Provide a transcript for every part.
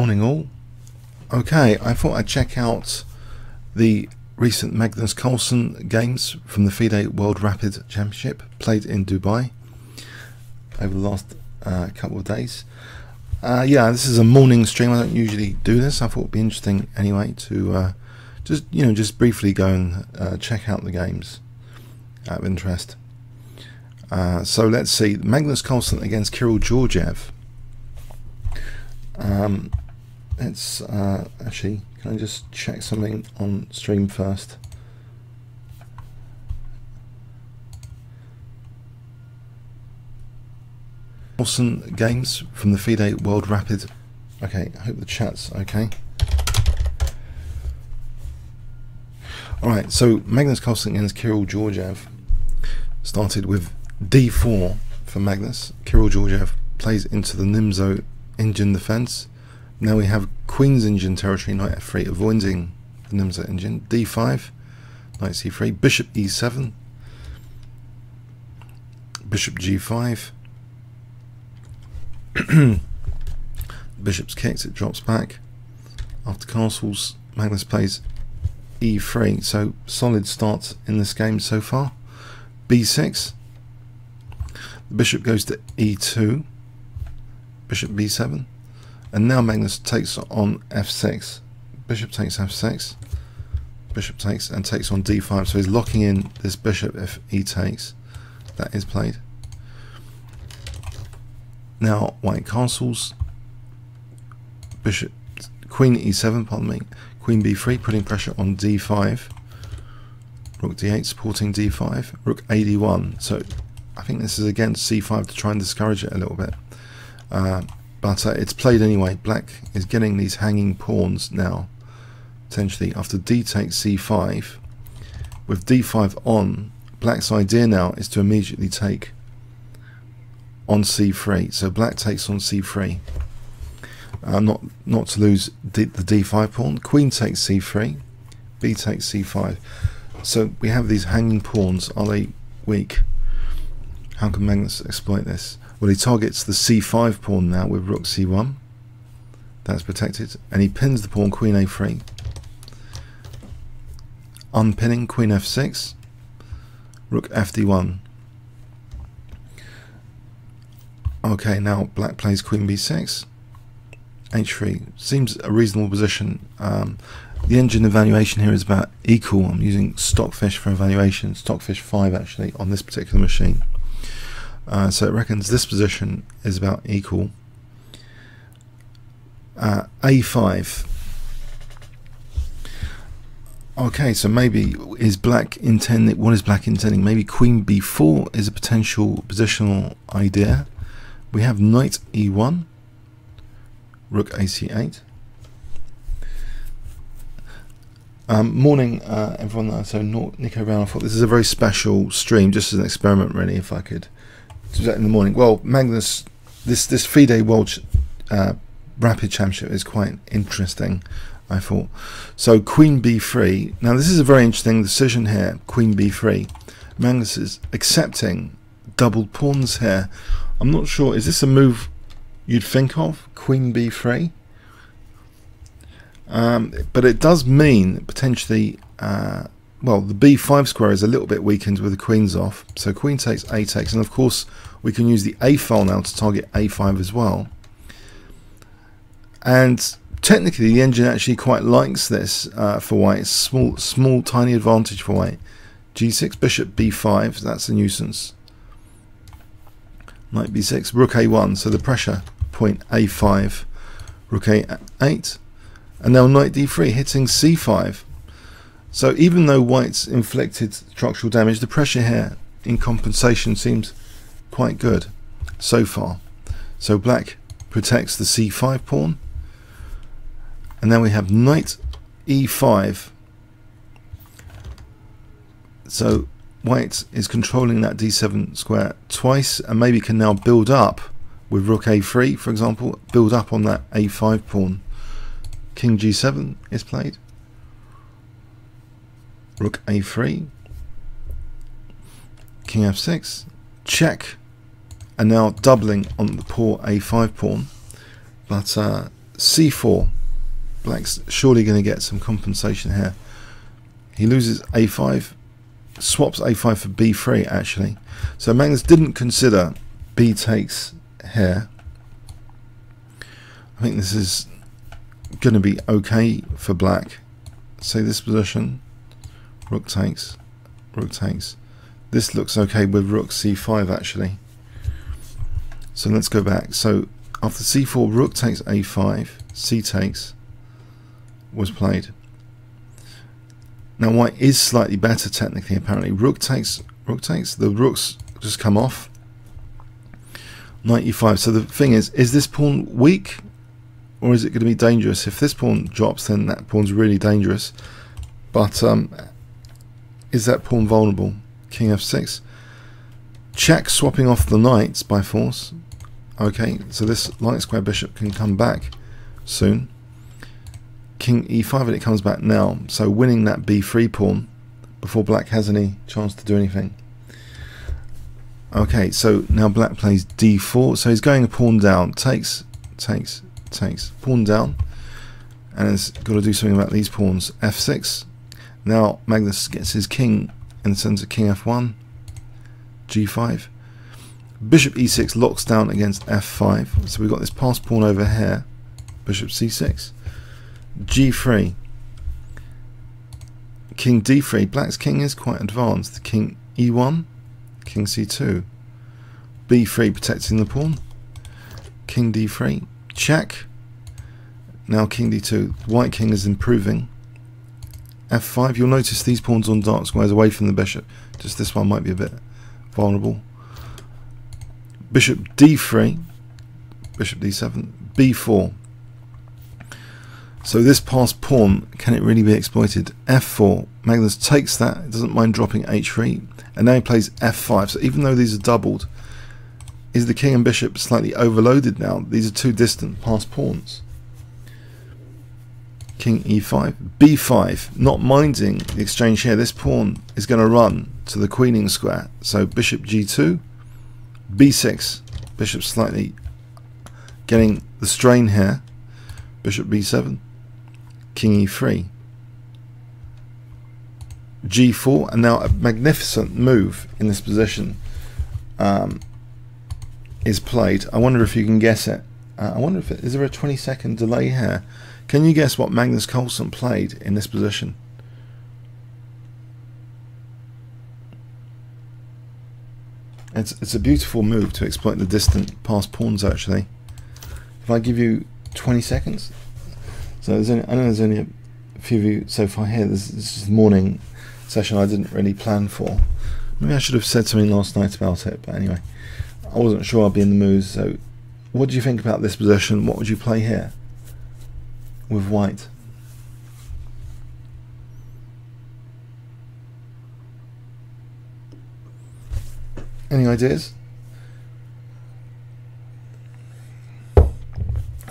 Morning all. Okay, I thought I'd check out the recent Magnus Carlsen games from the FIDE World Rapid Championship played in Dubai over the last couple of days. Yeah, this is a morning stream. I don't usually do this. I thought it'd be interesting anyway to just briefly go and check out the games out of interest. So let's see, Magnus Carlsen against Kirill Georgiev. Let's actually, can I just check something on stream first? Carlsen games from the FIDE World Rapid. Okay, I hope the chat's okay. Alright, so Magnus Carlsen against Kirill Georgiev started with d4 for Magnus. Kirill Georgiev plays into the Nimzo engine defense. Now we have Queen's engine territory, knight f3, avoiding the Nimzo engine. d5, knight c3, bishop e7, bishop g5. Bishop's kicked, it drops back. After castles, Magnus plays e3. So solid start in this game so far. b6. The bishop goes to e2. Bishop b7. And now Magnus takes on f6. Bishop takes f6. Bishop takes and takes on d5. So he's locking in this bishop if he takes. That is played. Now white castles. Bishop, queen e7, pardon me. Queen b3, putting pressure on d5. Rook d8, supporting d5. Rook a d1. So I think this is against c5 to try and discourage it a little bit. But it's played anyway. Black is getting these hanging pawns now, potentially, after d takes c5. With d5 on, Black's idea now is to immediately take on c3. So Black takes on c3. Not to lose the d5 pawn. Queen takes c3. B takes c5. So we have these hanging pawns. Are they weak? How can Magnus exploit this? Well, he targets the c5 pawn now with rook c1. That's protected. And he pins the pawn queen a3. Unpinning queen f6. Rook fd1. Okay, now Black plays queen b6. h3. Seems a reasonable position. The engine evaluation here is about equal. I'm using Stockfish for evaluation. Stockfish 5 actually on this particular machine. So it reckons this position is about equal. a5. Okay, so maybe is Black intending? What is Black intending? Maybe queen b4 is a potential positional idea. We have knight e1, rook ac8. Morning, everyone. So Nico Brown. I thought this is a very special stream, just as an experiment, really. If I could do that in the morning. Well, Magnus, this FIDE World Rapid Championship is quite interesting, I thought. So Queen b3. Now this is a very interesting decision here. Queen b3. Magnus is accepting doubled pawns here. I'm not sure. Is this a move you'd think of? Queen b3. But it does mean potentially. Well, the b5 square is a little bit weakened with the queens off. So queen takes, a takes, and of course we can use the a file now to target a5 as well. And technically the engine actually quite likes this for white. It's small tiny advantage for white. g6, bishop b5, so that's a nuisance. Knight b6, rook a1, so the pressure point a5, rook a8, and now knight d3 hitting c5. So even though white's inflicted structural damage, the pressure here in compensation seems quite good so far. So Black protects the c5 pawn, and then we have knight e5. So white is controlling that d7 square twice, and maybe can now build up with rook a3, for example, build up on that a5 pawn. King g7 is played. Rook a3, king f6, check, and now doubling on the poor a5 pawn. But c4. Black's surely going to get some compensation here. He loses a5, swaps a5 for b3 actually. So Magnus didn't consider b takes here. I think this is going to be okay for black. Say this position, rook takes, rook takes. This looks okay with rook c5 actually. So let's go back. So after c4, rook takes a5, c takes was played. Now white is slightly better technically apparently. Rook takes, the rooks just come off. Knight e5. So the thing is this pawn weak or is it going to be dangerous? If this pawn drops, then that pawn's really dangerous. But is that pawn vulnerable? King f6. Check, swapping off the knights by force. Okay, so this light square bishop can come back soon. King e5 and it comes back now. So winning that b3 pawn before black has any chance to do anything. Okay, so now black plays d4. So he's going a pawn down. Takes, takes, takes. Pawn down. And has got to do something about these pawns. f6. Now Magnus gets his king in the center. King f1. g5. Bishop e6 locks down against f5. So we've got this passed pawn over here. Bishop c6. g3. King d3. Black's king is quite advanced. King e1. King c2. b3 protecting the pawn. King d3. Check. Now king d2. White king is improving. f5. You'll notice these pawns on dark squares away from the bishop. Just this one might be a bit vulnerable. Bishop d3. Bishop d7. b4. So this passed pawn, can it really be exploited? f4. Magnus takes that. It doesn't mind dropping h3. And now he plays f5. So even though these are doubled, is the king and bishop slightly overloaded now? These are two distant passed pawns. King e5. b5. Not minding the exchange here. This pawn is going to run to the queening square. So bishop g2. b6. Bishop slightly getting the strain here. Bishop b7. King e3. g4. And now a magnificent move in this position is played. I wonder if you can guess it. I wonder if is there a 20-second delay here? Can you guess what Magnus Carlsen played in this position? It's a beautiful move to exploit the distant passed pawns actually. If I give you 20 seconds. So I know there's only a few of you so far here. This is the morning session I didn't really plan for. Maybe I should have said something last night about it, but anyway, I wasn't sure I'd be in the mood. So what do you think about this position? What would you play here with white? Any ideas?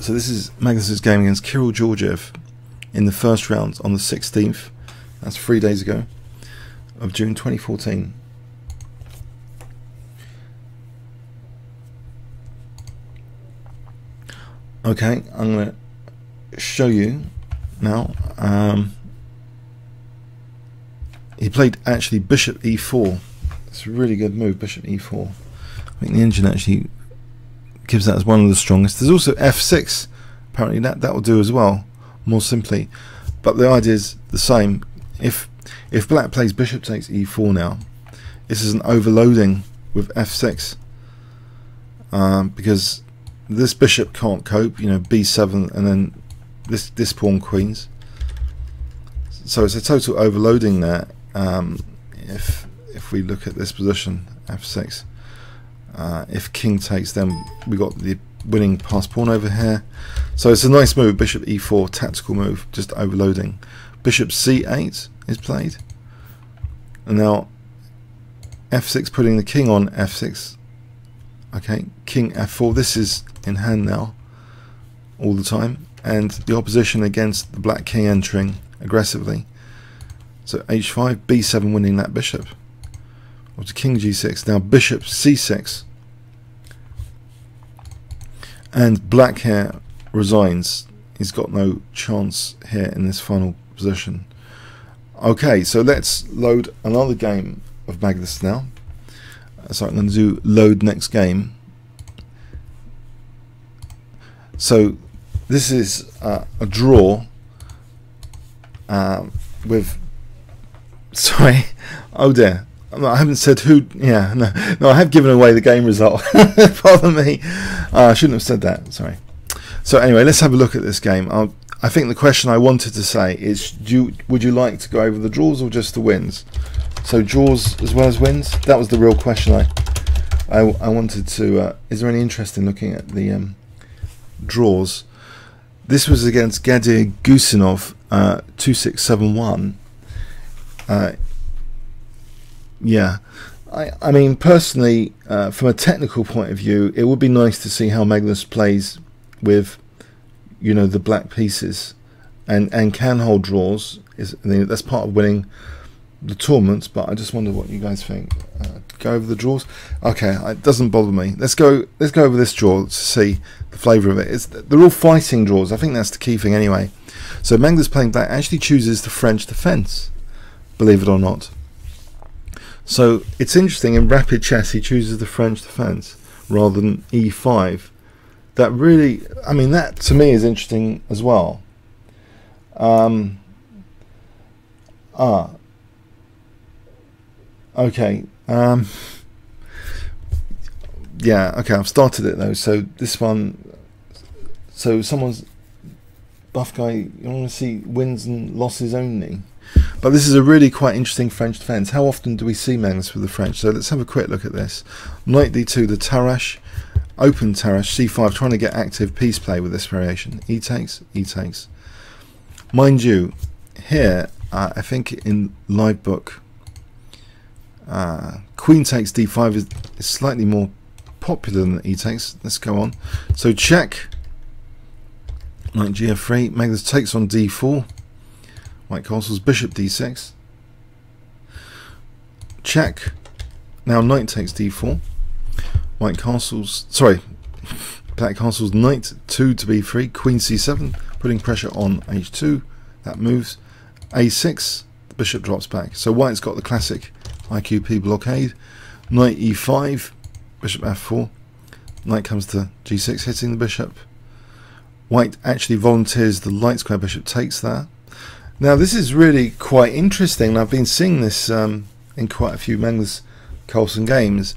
So this is Magnus's game against Kirill Georgiev in the first round on the 16th. That's 3 days ago of June 2014. Okay, I'm going to show you now. He played actually bishop e4. It's a really good move, bishop e4. I think the engine actually gives that as one of the strongest. There's also f6. Apparently that will do as well, more simply. But the idea is the same. If black plays bishop takes e4 now, this is an overloading with f6 because this bishop can't cope. You know, b7 and then this pawn queens. So it's a total overloading there. If we look at this position, f6. If king takes, then we got the winning passed pawn over here. So it's a nice move, bishop e4, tactical move, just overloading. Bishop c8 is played. And now f6 putting the king on f6. Okay, king f4. This is in hand now all the time. And the opposition against the black king entering aggressively. So h5, b7 winning that bishop. Or to king g6. Now bishop c6. And black here resigns. he's got no chance here in this final position. Okay, so let's load another game of Magnus now. So I'm going to do load next game. So this is a draw with, sorry, oh dear, I haven't said who, yeah, no, I have given away the game result. Pardon me, I shouldn't have said that, sorry. So anyway, let's have a look at this game. I think the question I wanted to say is, would you like to go over the draws or just the wins? So draws as well as wins? That was the real question I wanted to, is there any interest in looking at the draws? This was against Gadir Gusinov, 2671. Yeah, I mean, personally, from a technical point of view, it would be nice to see how Magnus plays with, you know, the black pieces, and can hold draws. That's part of winning the tournaments. But I just wonder what you guys think. Go over the draws. Okay, it doesn't bother me. Let's go over this draw to see the flavour of it. They're all fighting draws. I think that's the key thing anyway. So Magnus playing black actually chooses the French defence, believe it or not. So it's interesting, in rapid chess he chooses the French defence rather than e5. That really, I mean, that to me is interesting as well. Okay. Yeah, okay, I've started it though. So this one, so someone's buff guy, you want to see wins and losses only. But this is a really quite interesting French defence. How often do we see Magnus with the French? So let's have a quick look at this. Knight d2, the Tarash, open Tarash, c5, trying to get active piece play with this variation. E takes, E takes. Mind you, here, I think in live book, Queen takes d5 is slightly more popular than E takes. Let's go on. So check, Knight gf3, Magnus takes on d4. White castles, bishop d6. Check. Now knight takes d4. White castles, sorry, black castles, knight 2 to b3. Queen c7, putting pressure on h2. That moves. a6, the bishop drops back. So white's got the classic IQP blockade. Knight e5, bishop f4. Knight comes to g6, hitting the bishop. White actually volunteers the light square bishop takes there. Now this is really quite interesting. I've been seeing this in quite a few Magnus Carlsen games.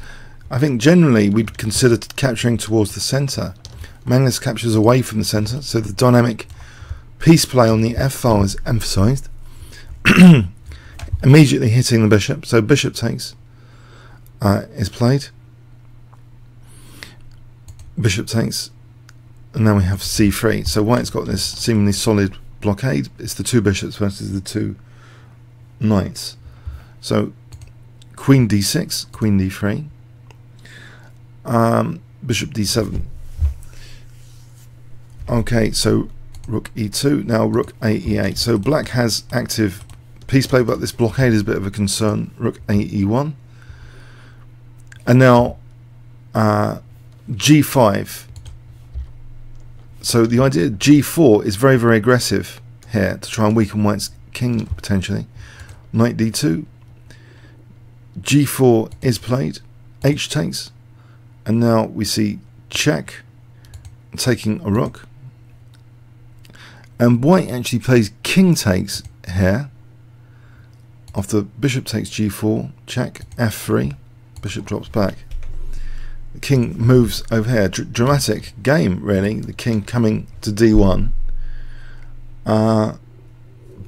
I think generally we'd consider capturing towards the centre. Magnus captures away from the centre, so the dynamic piece play on the F file is emphasised. Immediately hitting the bishop, so bishop takes is played. Bishop takes, and now we have c3. So white's got this seemingly solid blockade. It's the two bishops versus the two knights. So queen d6, queen d3, bishop d7. Okay, so rook e2, now rook a e8. So black has active piece play, but this blockade is a bit of a concern. Rook a e1, and now g5. So the idea of g4 is very, very aggressive here to try and weaken white's king potentially. Knight d2, g4 is played, h takes, and now we see check, taking a rook. And white actually plays king takes here. After bishop takes g4, check, f3, bishop drops back. The king moves over here. Dramatic game, really. The king coming to d1.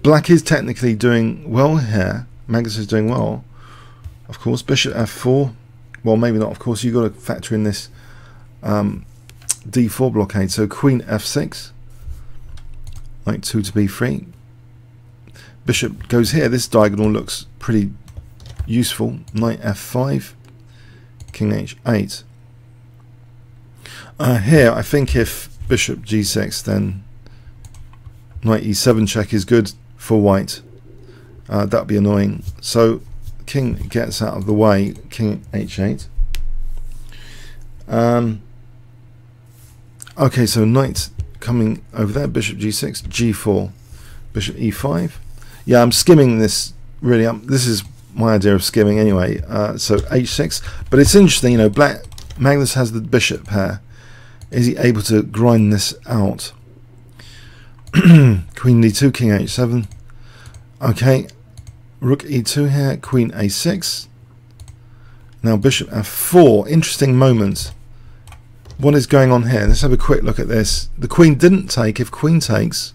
Black is technically doing well here. Magnus is doing well. Of course, bishop f4. Well, maybe not. Of course, you've got to factor in this d4 blockade. So queen f6. Knight 2 to b3. Bishop goes here. This diagonal looks pretty useful. Knight f5. King h8. Here, I think if bishop g6, then knight e7 check is good for white. That'd be annoying. So king gets out of the way. King h8. Okay, so knight coming over there. Bishop g6, g4, bishop e5. Yeah, I'm skimming this really up. This is my idea of skimming anyway. So h6, but it's interesting, you know, Magnus has the bishop pair. Is he able to grind this out? Queen d2, king h7. Okay, rook e2 here, queen a6. Now bishop f4. Interesting moment. What is going on here? Let's have a quick look at this. The queen didn't take. If queen takes,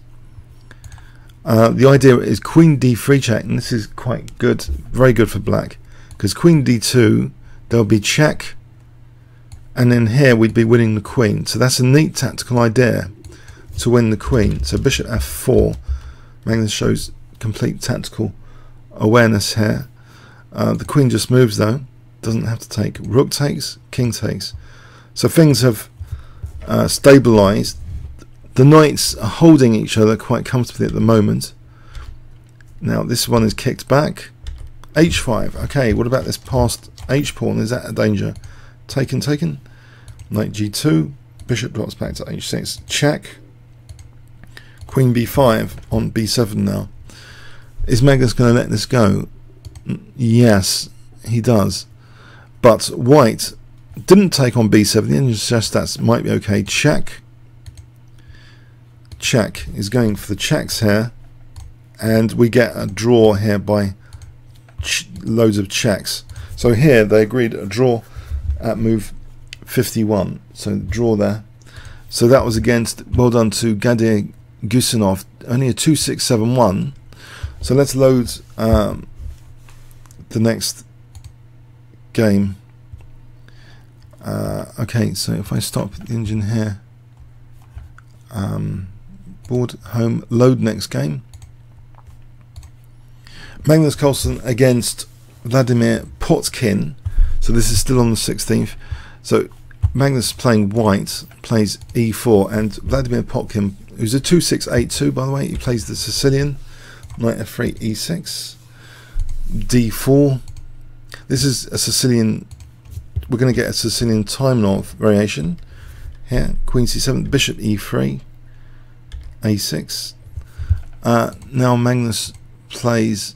the idea is queen d3 check, and this is quite good, very good for black, because queen d2, there'll be check, and then here we'd be winning the queen. So that's a neat tactical idea to win the queen. So bishop f4. Magnus shows complete tactical awareness here. The queen just moves though, doesn't have to take. Rook takes, king takes. So things have stabilized. The knights are holding each other quite comfortably at the moment. Now this one is kicked back. h5. Okay, what about this passed h pawn? Is that a danger? Taken, taken. Knight g2. Bishop drops back to h6. Check. Queen b5 on b7 now. Is Magnus going to let this go? Yes, he does. But white didn't take on b7. The engine suggests that might be okay. Check. Check is going for the checks here, and we get a draw here by loads of checks. So here they agreed a draw at move 51. So draw there. So that was against, well done to Gadir Gusinov, only a 2-6-7-1. So let's load the next game. Okay, so if I stop the engine here, board, home, load next game. Magnus Carlsen against Vladimir Potkin. So this is still on the 16th. So Magnus playing white, plays e4, and Vladimir Potkin, who's a 2-6-8-2 by the way, he plays the Sicilian. Knight f3, e6, d4. This is a Sicilian, we're going to get a Sicilian time north variation here. Queen c7, bishop e3, a6. Now Magnus plays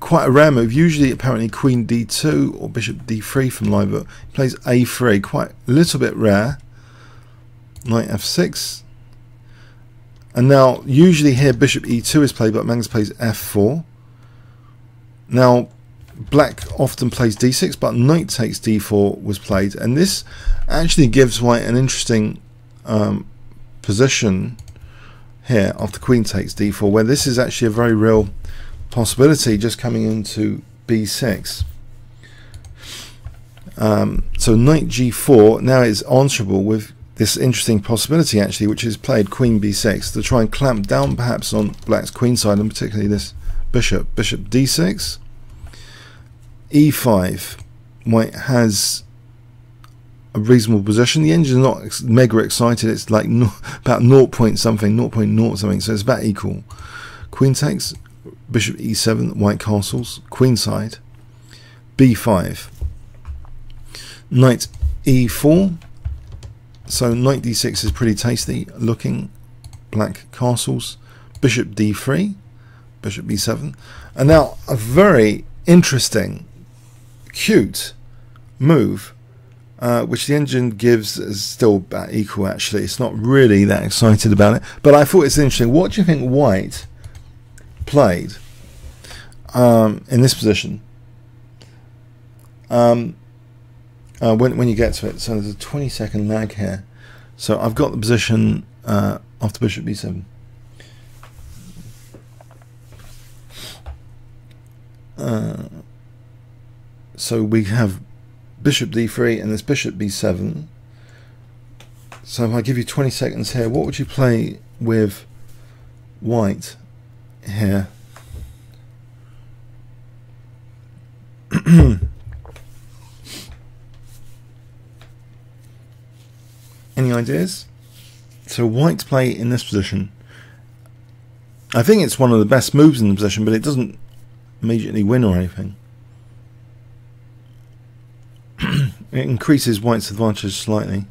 quite a rare move, usually apparently queen d2 or bishop d3 from live, but he plays a3, quite a little bit rare. Knight f6. And now usually here bishop e2 is played, but Magnus plays f4. Now black often plays d6, but knight takes d4 was played, and this actually gives white an interesting position here after queen takes d4, where this is actually a very real possibility just coming into b6. So knight g4 now is answerable with this interesting possibility actually, which is played queen b6 to try and clamp down perhaps on black's queen side, and particularly this bishop. Bishop d6, e5. White has a reasonable position. The engine is not mega excited, it's like about 0 point something, 0.0 something, so it's about equal. Queen takes, bishop e7, white castles, queen side, b5, knight e4. So knight d6 is pretty tasty looking, black castles, bishop d3, bishop b7, and now a very interesting, cute move, which the engine gives is still about equal actually. It's not really that excited about it, but I thought it's interesting. What do you think white played in this position? When you get to it, so there's a 20-second lag here. So I've got the position after bishop b7. So we have bishop d3 and this bishop b7. So if I give you 20 seconds here, what would you play with white here? Any ideas? So white play in this position. I think it's one of the best moves in the position, but it doesn't immediately win or anything. It increases white's advantage slightly.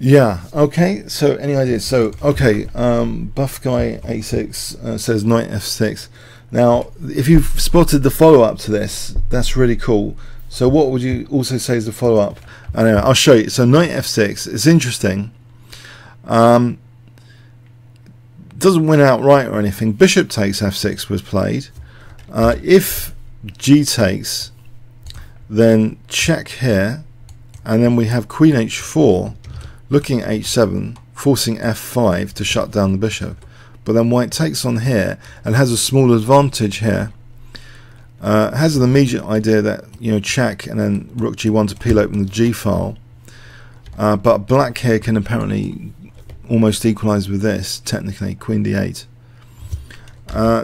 Yeah, okay, so any ideas? So, okay, buff guy 86 says knight f6. Now, if you've spotted the follow-up to this, that's really cool. So what would you also say is the follow-up? Anyway, I'll show you. So knight f6, it's interesting. Doesn't win outright or anything. Bishop takes f6 was played. If g takes, then check here, and then we have queen h4, looking at h7, forcing f5 to shut down the bishop. But then white takes on here and has a small advantage here. Has an immediate idea that, you know, check and then rook g1 to peel open the g file. But black here can apparently almost equalize with this, technically, queen d8.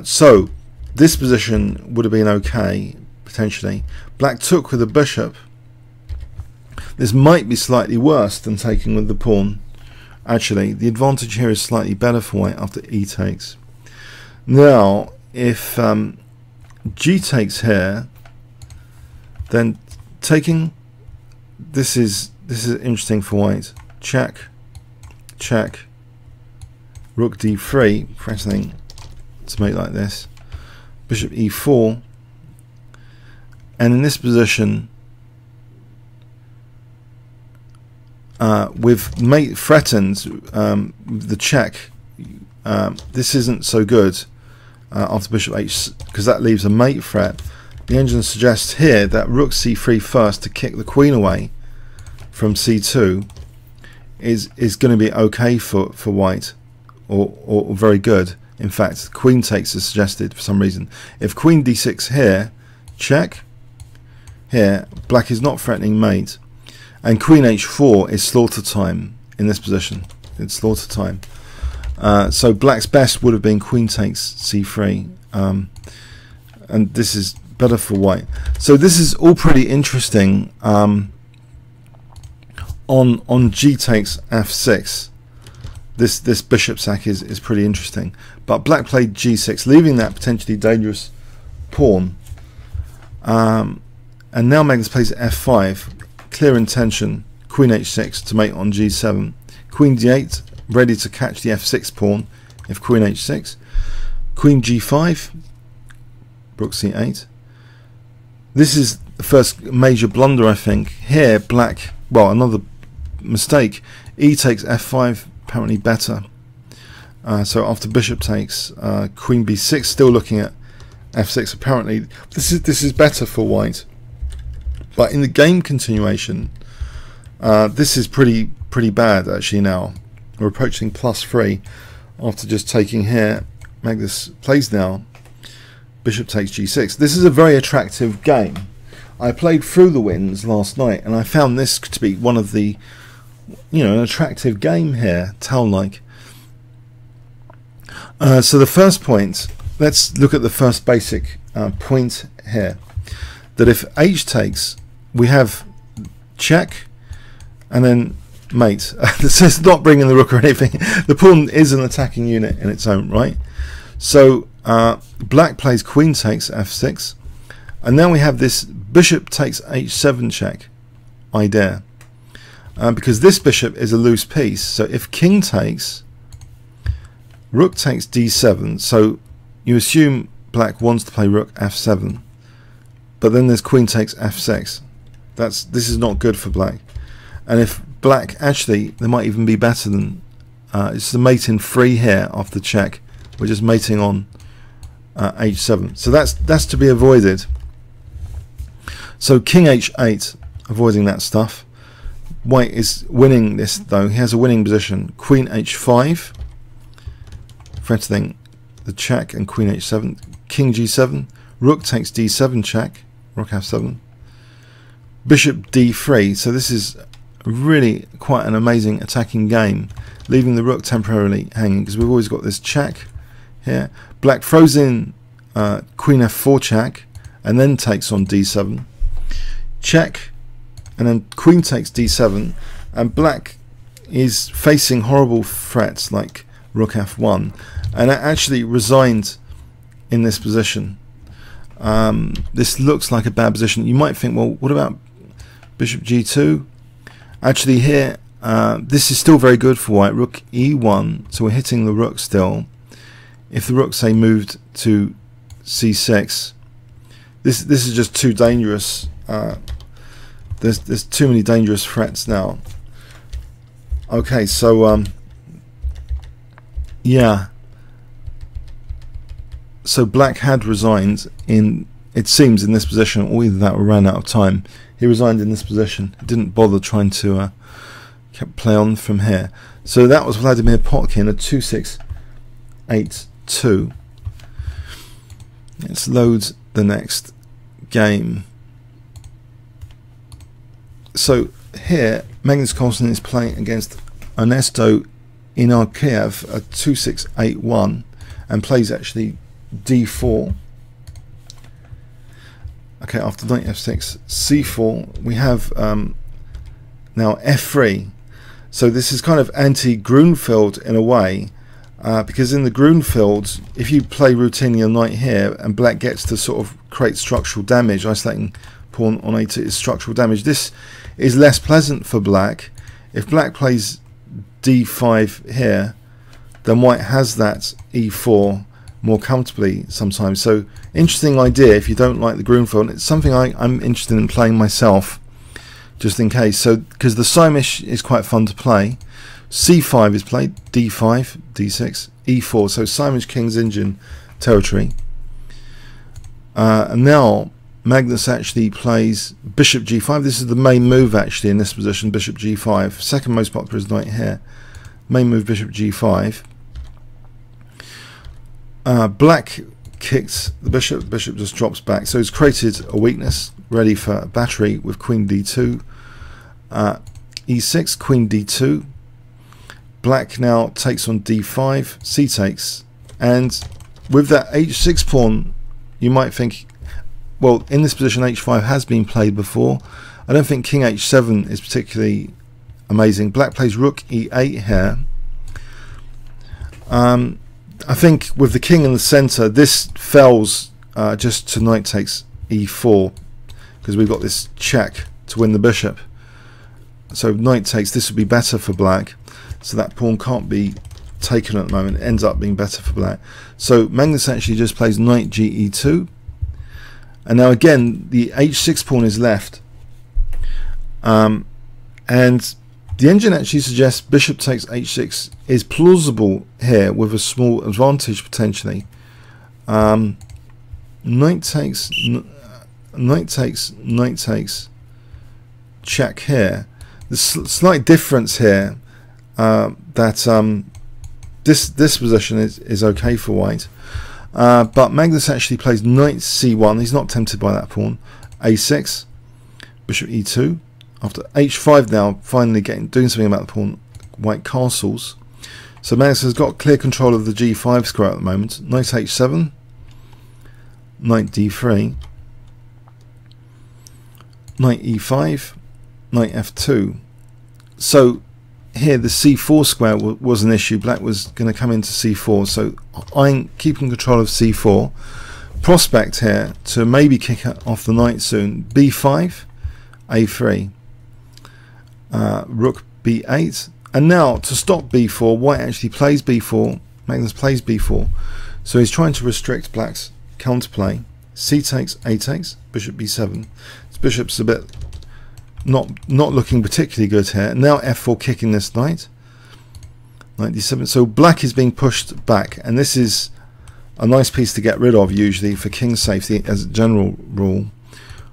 So this position would have been okay, potentially. Black took with the bishop. This might be slightly worse than taking with the pawn. Actually, the advantage here is slightly better for white after e takes. Now, if g takes here, then taking, this is interesting for white. Check, check, rook d3, pressing to make like this, bishop e4, and in this position, with mate threatened, the check, this isn't so good after bishop h, because that leaves a mate threat. The engine suggests here that rook c3 first to kick the queen away from c2 is going to be okay for white, or very good. In fact, queen takes is suggested for some reason. If queen d6 here, check, here, black is not threatening mate. And queen h4 is slaughter time in this position. It's slaughter time. So black's best would have been queen takes c3. And this is better for white. So this is all pretty interesting. On g takes f6, this bishop sack is pretty interesting. But black played g6, leaving that potentially dangerous pawn. And now Magnus plays f5. Clear intention, queen h6 to mate on g7, queen d8 ready to catch the f6 pawn if queen h6, queen g5, rook c8. This is the first major blunder, I think. Here black, well, another mistake, e takes f5, apparently better. So after bishop takes, queen b6, still looking at f6, apparently this is better for white. But in the game continuation, this is pretty bad actually. Now we're approaching +3 after just taking here. Magnus plays now, bishop takes g6. This is a very attractive game. I played through the wins last night, and I found this to be one of the, you know, an attractive game here, town-like. So the first point, let's look at the first basic point here. That if h takes, we have check and then mate. This is not bringing the rook or anything. The pawn is an attacking unit in its own right. So black plays queen takes f6, and now we have this bishop takes h7 check idea, because this bishop is a loose piece. So if king takes, rook takes d7, so you assume black wants to play rook f7, but then there's queen takes f6. This is not good for black. And if black, actually, there might even be better than it's the mate in 3 here after check. We're just mating on h7. So that's to be avoided. So king h8, avoiding that stuff. White is winning this though. He has a winning position. Queen h5, threatening the check, and queen h7. King g7, rook takes d7 check, rook f7. Bishop d3, so this is really quite an amazing attacking game, leaving the rook temporarily hanging because we've always got this check here. Black throws in queen f4 check and then takes on d7, check, and then queen takes d7, and black is facing horrible threats like rook f1, and it actually resigned in this position. This looks like a bad position. You might think, well, what about bishop g2? Actually here This is still very good for white. Rook e1, so we're hitting the rook still. If the rook, say, moved to c6, this is just too dangerous. There's too many dangerous threats now. Okay, so yeah. So black had resigned in, it seems, in this position, or either that or ran out of time. He resigned in this position. He didn't bother trying to play on from here. So that was Vladimir Potkin, a 2-6-8-2. Let's load the next game. So here, Magnus Carlsen is playing against Ernesto Inarkiev, a 2-6-8-1, and plays actually d4. Okay, after knight f6, c4, we have now f3. So this is kind of anti-Grunfeld in a way, because in the Grunfeld, if you play routinely a knight here and black gets to sort of create structural damage, isolating pawn on a2 is structural damage. This is less pleasant for black. If black plays d5 here, then white has that e4 more comfortably sometimes. So interesting idea if you don't like the Grunfeld. It's something I'm interested in playing myself, just in case. So because the Simish is quite fun to play. c5 is played, d5, d6, e4. So Simish King's Indian territory. And now Magnus actually plays bishop g5. This is the main move actually in this position, bishop g5. Second most popular is knight here. Main move, bishop g5. Black kicks the bishop just drops back. So it's created a weakness ready for a battery with queen d2. e6, queen d2. Black now takes on d5, c takes. And with that h6 pawn, you might think, well, in this position h5 has been played before. I don't think king h7 is particularly amazing. Black plays rook e8 here. I think with the king in the center, this fells just to knight takes e4, because we've got this check to win the bishop. So knight takes, this would be better for black. So that pawn can't be taken at the moment. It ends up being better for black. So Magnus actually just plays knight ge2. And now again, the h6 pawn is left. And the engine actually suggests bishop takes h6 is plausible here with a small advantage potentially. Knight takes, check here. The slight difference here that this position is okay for white. But Magnus actually plays knight c1. He's not tempted by that pawn. a6, bishop e2. After h5 now, finally doing something about the pawn, white castles. So Magnus has got clear control of the g5 square at the moment. Knight h7, knight d3, knight e5, knight f2. So here the c4 square was an issue. Black was going to come into c4, so I'm keeping control of c4. Prospect here to maybe kick off the knight soon. b5, a3, rook b8, and now to stop b4, white actually plays b4. Magnus plays b4, so he's trying to restrict black's counterplay. C takes, a takes, bishop b7. This bishop's a bit not looking particularly good here. Now f4, kicking this knight. Knight d7. So black is being pushed back, and this is a nice piece to get rid of usually for king safety as a general rule.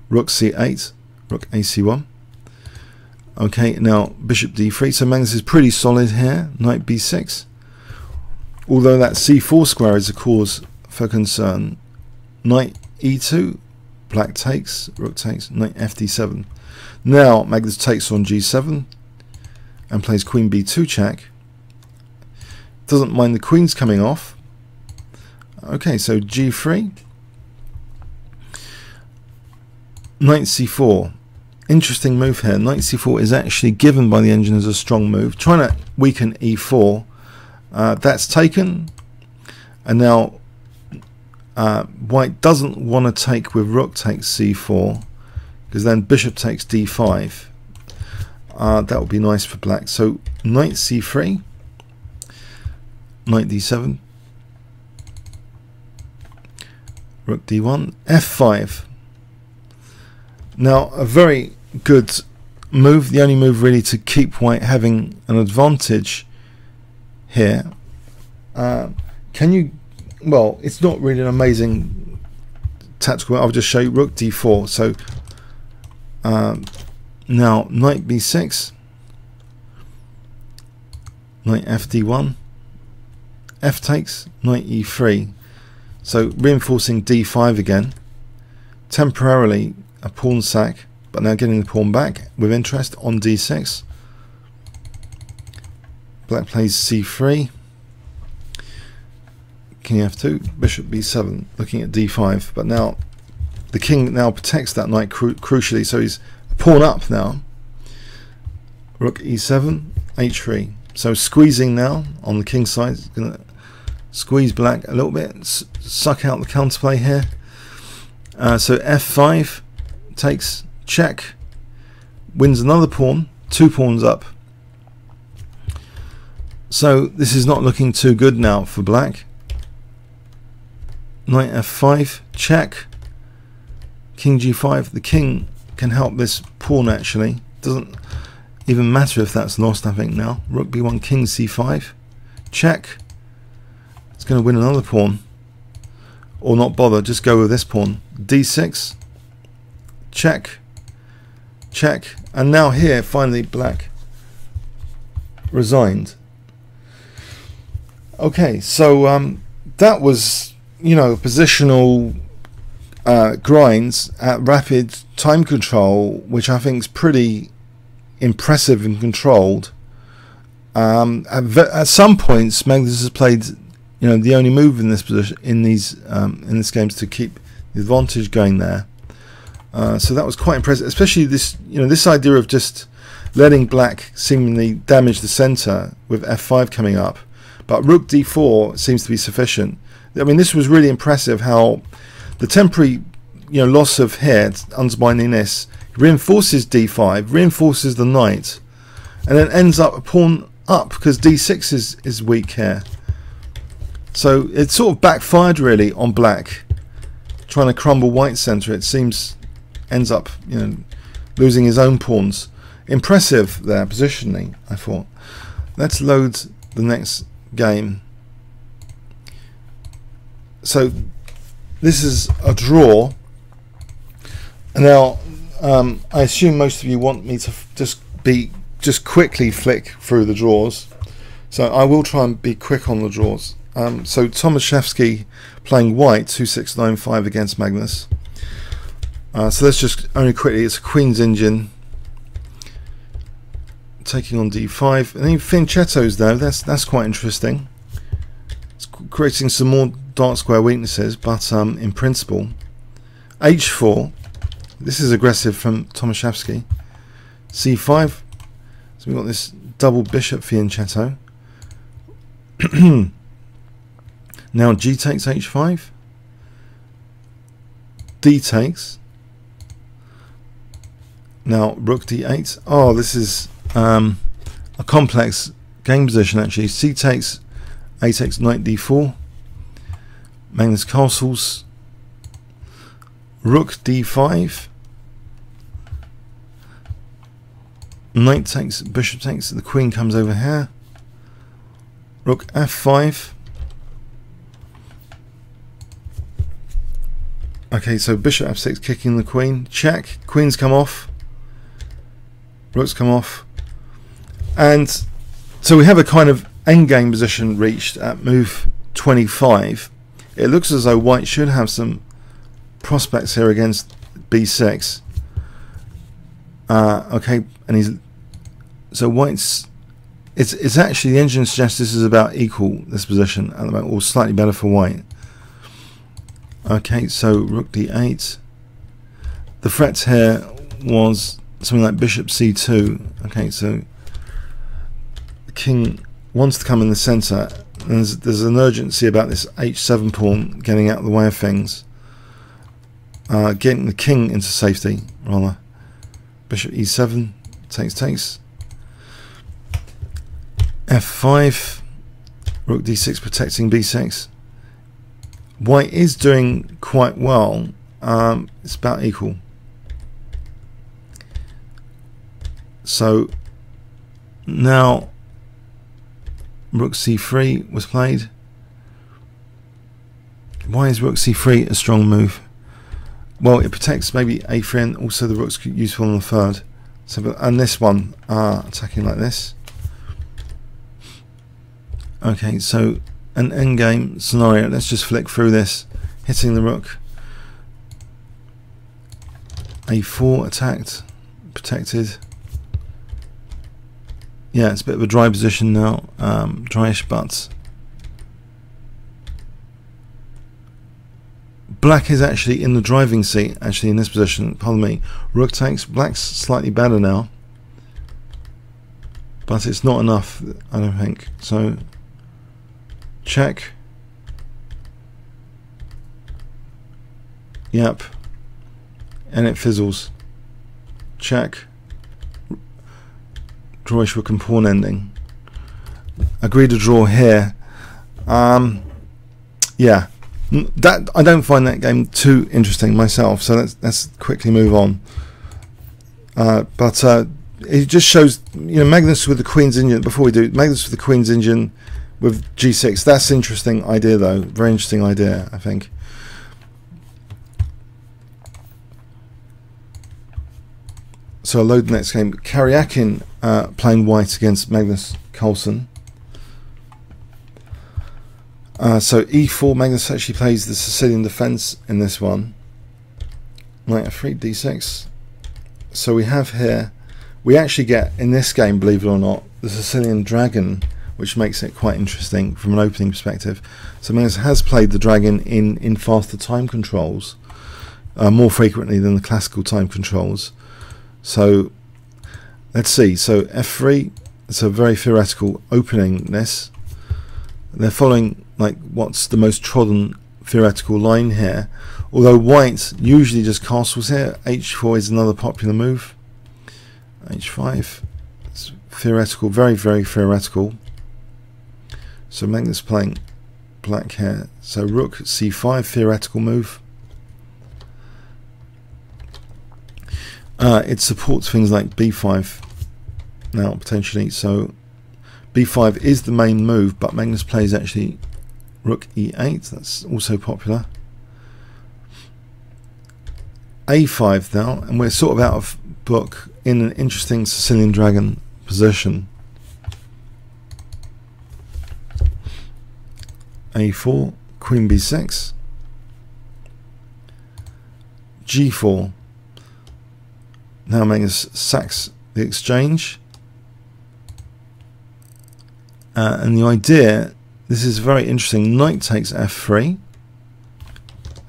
Rook c8, rook ac1. Okay, now bishop d3. So Magnus is pretty solid here. Knight b6. Although that c4 square is a cause for concern. Knight e2, black takes, rook takes, knight fd7. Now Magnus takes on g7 and plays queen b2 check. Doesn't mind the queens coming off. Okay, so g3, knight c4. Interesting move here. Knight c4 is actually given by the engine as a strong move, trying to weaken e4. That's taken, and now white doesn't want to take with rook takes c4, because then bishop takes d5. that would be nice for black. So knight c3, knight d7, rook d1, f5. Now a very good move, the only move really to keep white having an advantage here. Can you, well, it's not really an amazing tactical, I'll just show you rook d4. So now knight b6, knight fd1, f takes, knight e3. So reinforcing d5 again, temporarily a pawn sack, but now getting the pawn back with interest on d6. Black plays c3, king f2, bishop b7, looking at d5, but now the king now protects that knight crucially, so he's a pawn up now. Rook e7, h3. So squeezing now on the king side. He's going to squeeze black a little bit, suck out the counterplay here. So f5 takes, check, wins another pawn, 2 pawns up. So this is not looking too good now for black. Knight f5, check, king g5. The king can help this pawn actually. Doesn't even matter if that's lost, I think now. Rook b1, king c5, check. It's going to win another pawn, or not bother, just go with this pawn. d6, check, check, and now here finally black resigned. Okay, so that was, you know, positional grinds at rapid time control, which I think is pretty impressive and controlled. At some points, Magnus has played, you know, the only move in this position in this game is to keep the advantage going there. So that was quite impressive, especially this, you know, this idea of just letting black seemingly damage the center with f5 coming up, but rook d4 seems to be sufficient. I mean, this was really impressive how the temporary, you know, loss of here, undermining this, reinforces d5, reinforces the knight, and then ends up a pawn up because d6 is weak here. So it sort of backfired really on black, trying to crumble white's center. It seems ends up, you know, losing his own pawns. Impressive there positioning, I thought. Let's load the next game. So this is a draw. Now I assume most of you want me to just quickly flick through the draws, so I will try and be quick on the draws. So Tomaszewski playing white 2-6-9-5 against Magnus. So let's just only quickly, it's a Queen's Indian taking on d5, and then Finchetto's though, that's quite interesting. It's creating some more dark square weaknesses, but in principle. h4, this is aggressive from Tomaszewski. c5, so we've got this double bishop Fianchetto. Now g takes h5, d takes, now rook d8. Oh, this is a complex game position actually. C takes, a takes, knight d4, Magnus Carlsen's rook d5, knight takes, bishop takes, the queen comes over here, rook f5. Okay, so bishop f6 kicking the queen, check, queen's come off, rook's come off, and so we have a kind of endgame position reached at move 25. It looks as though white should have some prospects here against b6. Okay, and so white's, it's actually, the engine suggests this is about equal, this position at the moment, or slightly better for white. Okay, so rook d8. The threats here was something like bishop c2. Okay, so the king wants to come in the center, and there's an urgency about this h7 pawn getting out of the way of things, getting the king into safety rather. Bishop e7 takes, f5, rook d6 protecting b6. White is doing quite well. It's about equal. So now rook c3 was played. Why is rook c3 a strong move? Well, it protects maybe a3 and also the rook's useful on the third. So, and this one attacking like this. Okay, so an endgame scenario. Let's just flick through this, hitting the rook. a4 attacked, protected. Yeah, it's a bit of a dry position now, dryish, but black is actually in the driving seat, actually in this position. Pardon me. Rook takes. Black's slightly better now, but it's not enough, I don't think. So check. Yep. And it fizzles. Check. Drawish rook and pawn ending. Agree to draw here. Yeah. That I don't find that game too interesting myself, so let's quickly move on. But it just shows, you know, Magnus with the Queen's Indian. Before we do, Magnus with the Queen's Indian with G6. That's an interesting idea, though. Very interesting idea, I think. So I'll load the next game. Caruana playing white against Magnus Carlsen. So e4, Magnus actually plays the Sicilian defense in this one. Knight f3, d6. So we have here, we actually get in this game, believe it or not, the Sicilian dragon, which makes it quite interesting from an opening perspective. So Magnus has played the dragon in faster time controls, more frequently than the classical time controls. So let's see. So f3, it's a very theoretical opening. This, they're following like what's the most trodden theoretical line here. Although white usually just castles here. h4 is another popular move. h5, it's theoretical, very theoretical. So Magnus playing black here. So rook c5, theoretical move. It supports things like b5 now potentially. So b5 is the main move, but Magnus plays actually rook e8. That's also popular. a5 now, and we're sort of out of book in an interesting Sicilian dragon position. a4, queen b6, g4. Now Magnus sacks the exchange, and the idea, this is very interesting. Knight takes f3,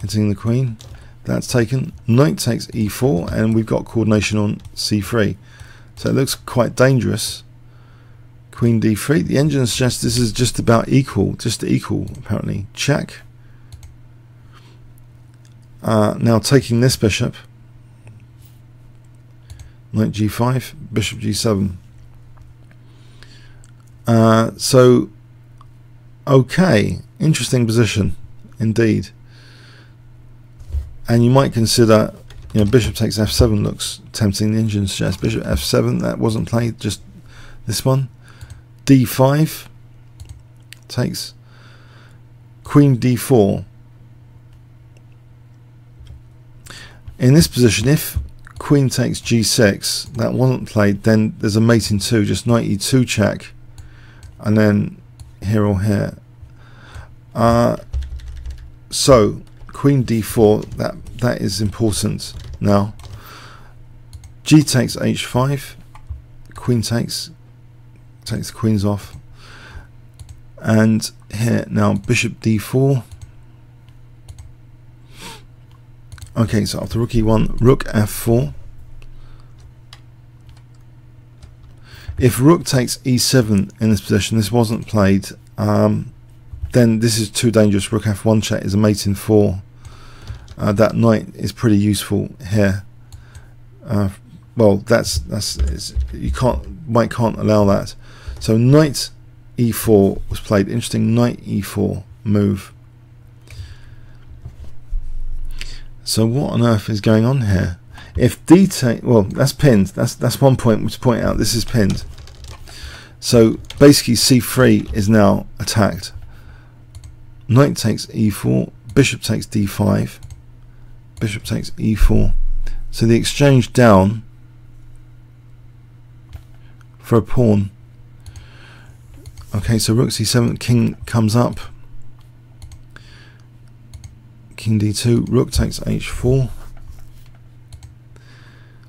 hitting the queen. That's taken. Knight takes e4, and we've got coordination on c3. So it looks quite dangerous. Queen d3. The engine suggests this is just about equal, apparently. Check. Now taking this bishop. Knight g5, bishop g7. So, okay, interesting position indeed. And you might consider, you know, bishop takes f7 looks tempting. The engine suggests bishop f7. That wasn't played. Just this one. d5 takes. Queen d4. In this position, if queen takes g6, that wasn't played, then there's a mate in 2, just knight e2 check, and then here or here. So queen d4, that is important now. G takes h5, queen takes the queens off, and here now bishop d4. Okay, so after rook e1, rook f4. If rook takes e7 in this position, this wasn't played, then this is too dangerous. Rook f1 check is a mate in 4. That knight is pretty useful here. Well, white can't allow that. So knight e4 was played. Interesting knight e4 move. So what on earth is going on here? If d take, well, that's pinned. That's one point to point out. This is pinned. So basically c3 is now attacked. Knight takes e4, bishop takes d5, bishop takes e4. So the exchange down for a pawn. Okay, so rook c7, king comes up, king d2, rook takes h4.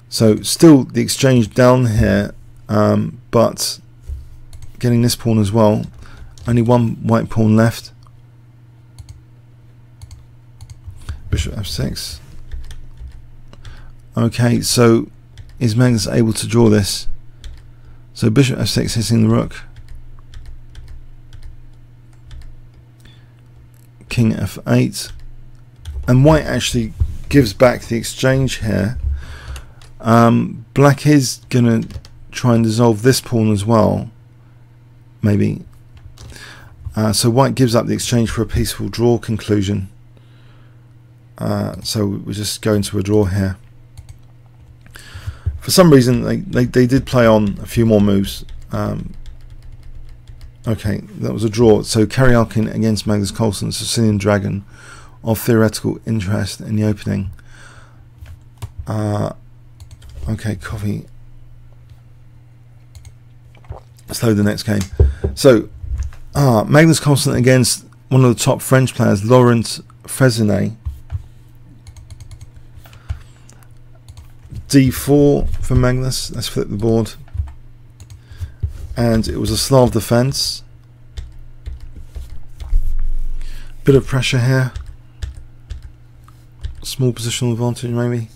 So still the exchange down here, but getting this pawn as well. Only one white pawn left. Bishop f6. Okay, so is Magnus able to draw this? So bishop f6 hitting the rook. King f8. And white actually gives back the exchange here. Black is going to try and dissolve this pawn as well. Maybe. So white gives up the exchange for a peaceful draw conclusion. So we're just going to a draw here. For some reason they did play on a few more moves. Okay, that was a draw. So Caruana against Magnus Carlsen, Sicilian Dragon, of theoretical interest in the opening. Okay, coffee. Let's load the next game. So Magnus Carlsen against one of the top French players, Laurent Fresnay. d4 for Magnus. Let's flip the board. And it was a Slav defense. Bit of pressure here. Small positional advantage maybe.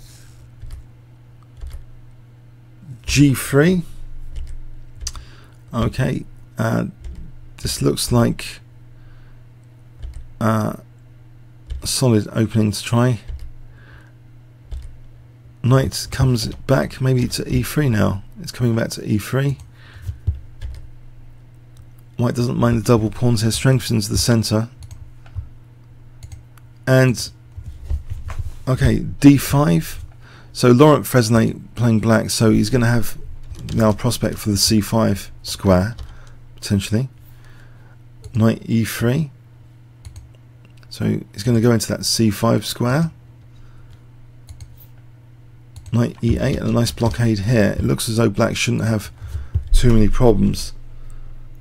g3. Okay, this looks like a solid opening to try. Knight comes back maybe to e3 now. It's coming back to e3. White doesn't mind the double pawns here, strengthens the centre. And okay, d5. So Laurent Fresnay playing black, so he's going to have now a prospect for the c5 square potentially. Knight e3. So he's going to go into that c5 square. Knight e8 and a nice blockade here. It looks as though black shouldn't have too many problems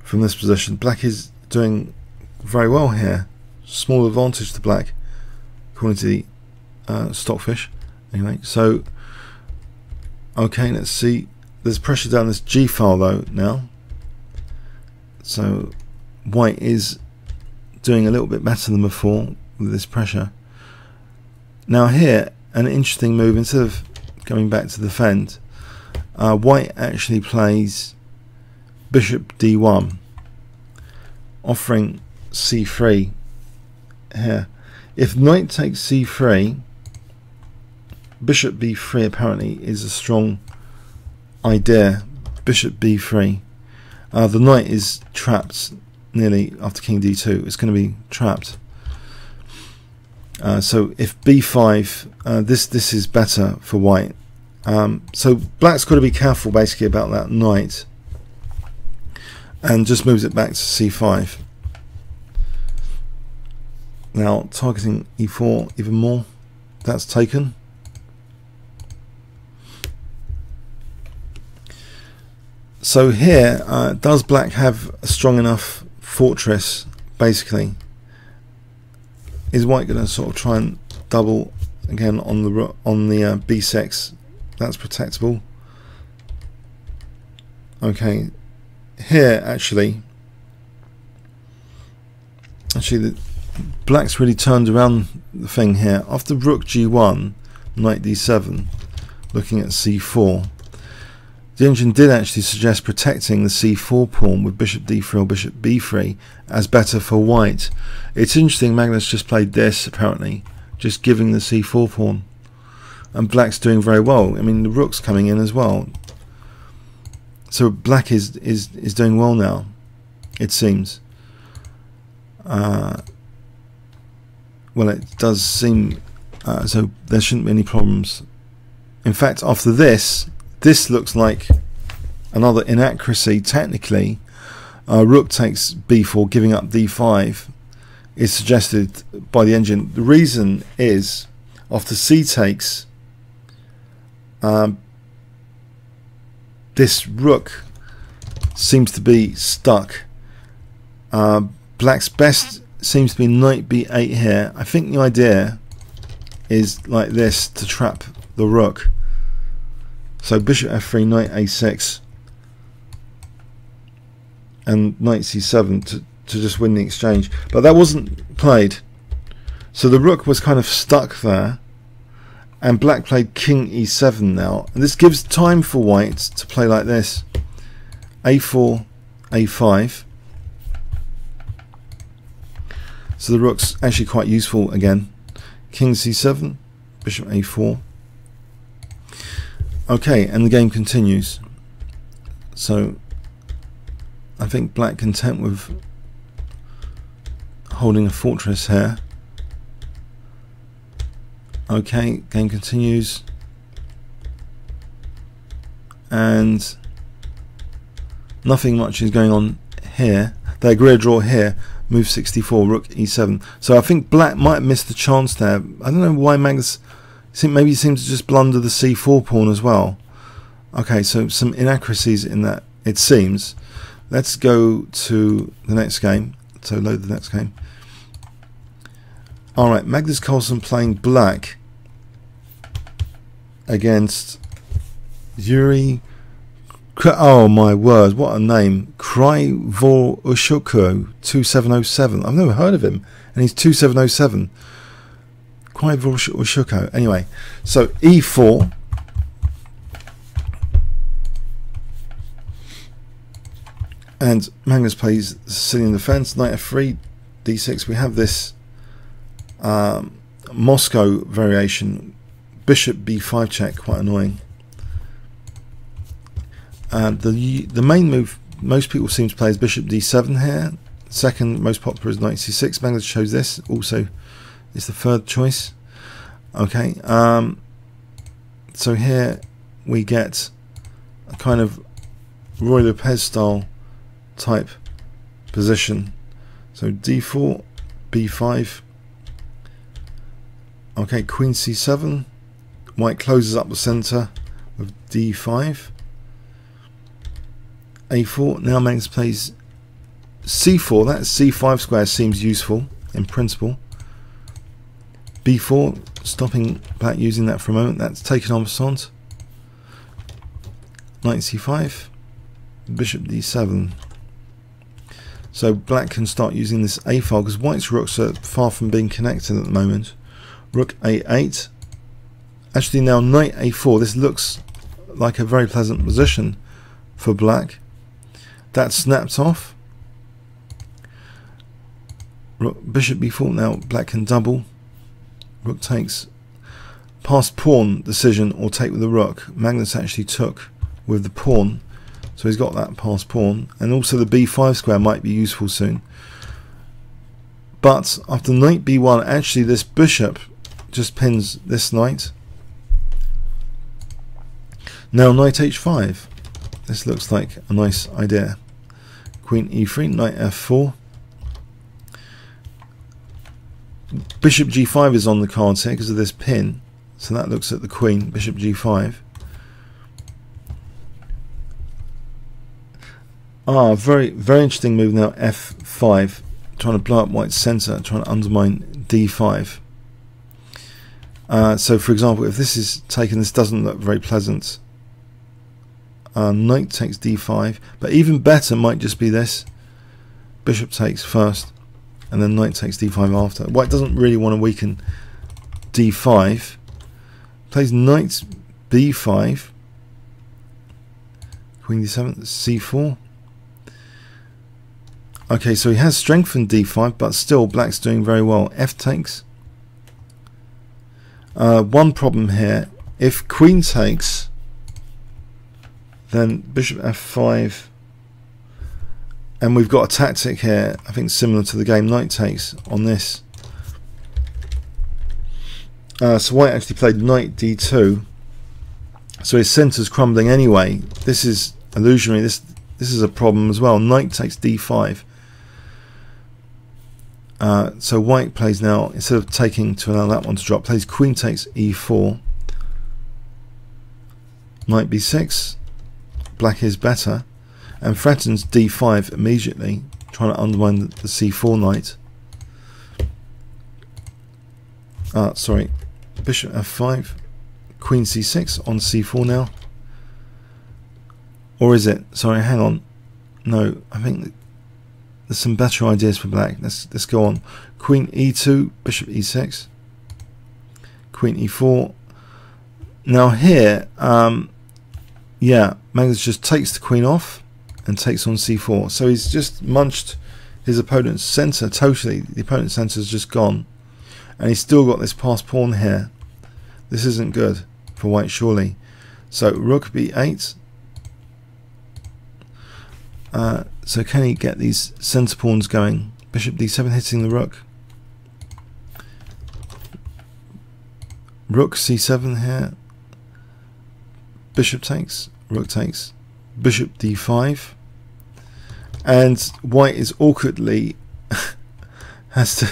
from this position. Black is doing very well here. Small advantage to black according to the Stockfish. Anyway, so okay, let's see. There's pressure down this G file though now. So white is doing a little bit better than before with this pressure. Now here, an interesting move. Instead of going back to defend, white actually plays bishop d1, offering c3 here. If knight takes c3, bishop b3 apparently is a strong idea. Bishop b3. The knight is trapped nearly after king d2. It's going to be trapped. So if b5, this is better for white. So black's got to be careful basically about that knight, and just moves it back to c5. Now targeting e4 even more. That's taken. So here, does black have a strong enough fortress basically? Is white going to sort of try and double again on the b6? That's protectable. Okay, here actually the black's really turned around the thing here. After rook g1, knight d7, looking at c4. The engine did actually suggest protecting the c4 pawn with bishop d3 or bishop b3 as better for white. It's interesting, Magnus just played this apparently, just giving the c4 pawn, and black's doing very well. I mean, the rook's coming in as well, so black is doing well now. it seems. Well, it does seem so there shouldn't be any problems. In fact, after this looks like another inaccuracy. Technically, rook takes b4, giving up d5 is suggested by the engine. The reason is after c takes, this rook seems to be stuck. Black's best seems to be knight b8 here. I think the idea is like this to trap the rook. So bishop f3, knight a6, and knight c7 to just win the exchange. But that wasn't played. So the rook was kind of stuck there, and black played king e7 now. And this gives time for white to play like this. a4, a5. So the rook's actually quite useful again. King c7, bishop a4. Okay, and the game continues. So I think black content with holding a fortress here. Okay, game continues. And nothing much is going on here. They agree a draw here. Move 64, rook e7. So I think black might have missed the chance there. I don't know why Magnus, maybe he seemed to just blunder the c4 pawn as well. Okay, so some inaccuracies in that, it seems. Let's go to the next game. So load the next game. Alright, Magnus Carlsen playing black against Yuri. Oh my word, what a name. Krivoshuko 2707. I've never heard of him, and he's 2707. Krivoshuko. Anyway, so e4. And Magnus plays Sicilian defense, knight f3, d6. We have this Moscow variation, bishop b5 check, quite annoying. The main move most people seem to play is bishop d7 here. Second most popular is knight c6. Magnus chose this. Also, it's the third choice. Okay. So here we get a kind of Roy Lopez style type position. So d4, b5. Okay, queen c7. White closes up the center with d5. a4. Now Magnus plays c4. That c5 square seems useful in principle. b4, stopping black using that for a moment. That's taken en passant. Knight c5, bishop d7. So black can start using this a file because white's rooks are far from being connected at the moment. Rook a8. Actually now knight a4. This looks like a very pleasant position for black. That snapped off. Rook, bishop b4. Now black can double. Rook takes. Pass pawn decision or take with the rook. Magnus actually took with the pawn. So he's got that pass pawn. And also the b5 square might be useful soon. But after knight b1, actually this bishop just pins this knight. Now knight h5. This looks like a nice idea. Queen e3, knight f4. Bishop g5 is on the cards here because of this pin. So that looks at the queen. Bishop g5. Very, very interesting move now. f5. Trying to blow up white's center. Trying to undermine d5. So for example, if this is taken, this doesn't look very pleasant. Knight takes d5, but even better might just be this. Bishop takes first, and then knight takes d5 after. White doesn't really want to weaken d5. Plays knight b5. Queen d7, c4. Okay, so he has strengthened d5, but still black's doing very well. F takes. One problem here, if queen takes, then bishop f5 And we've got a tactic here, I think similar to the game knight takes on this. So white actually played knight d2. So his centre's crumbling anyway. This is illusionary. This is a problem as well. Knight takes d5. So white plays now, instead of taking to allow that one to drop, plays queen takes e4. Knight b6. Black is better. And threatens d5 immediately, trying to undermine the c4 knight. Sorry. Bishop f5. Queen c6 on c4 now. Or is it? Sorry, hang on. No, I think there's some better ideas for black. Let's go on. Queen e2, bishop e6, queen e4. Now here, yeah, Magnus just takes the queen off and takes on c4. So he's just munched his opponent's center totally. The opponent's center is just gone, and he's still got this passed pawn here. This isn't good for white, surely. So rook b8. So can he get these center pawns going? Bishop d7 hitting the rook. Rook c7 here. Bishop takes. Rook takes. Bishop d5. And white is awkwardly has to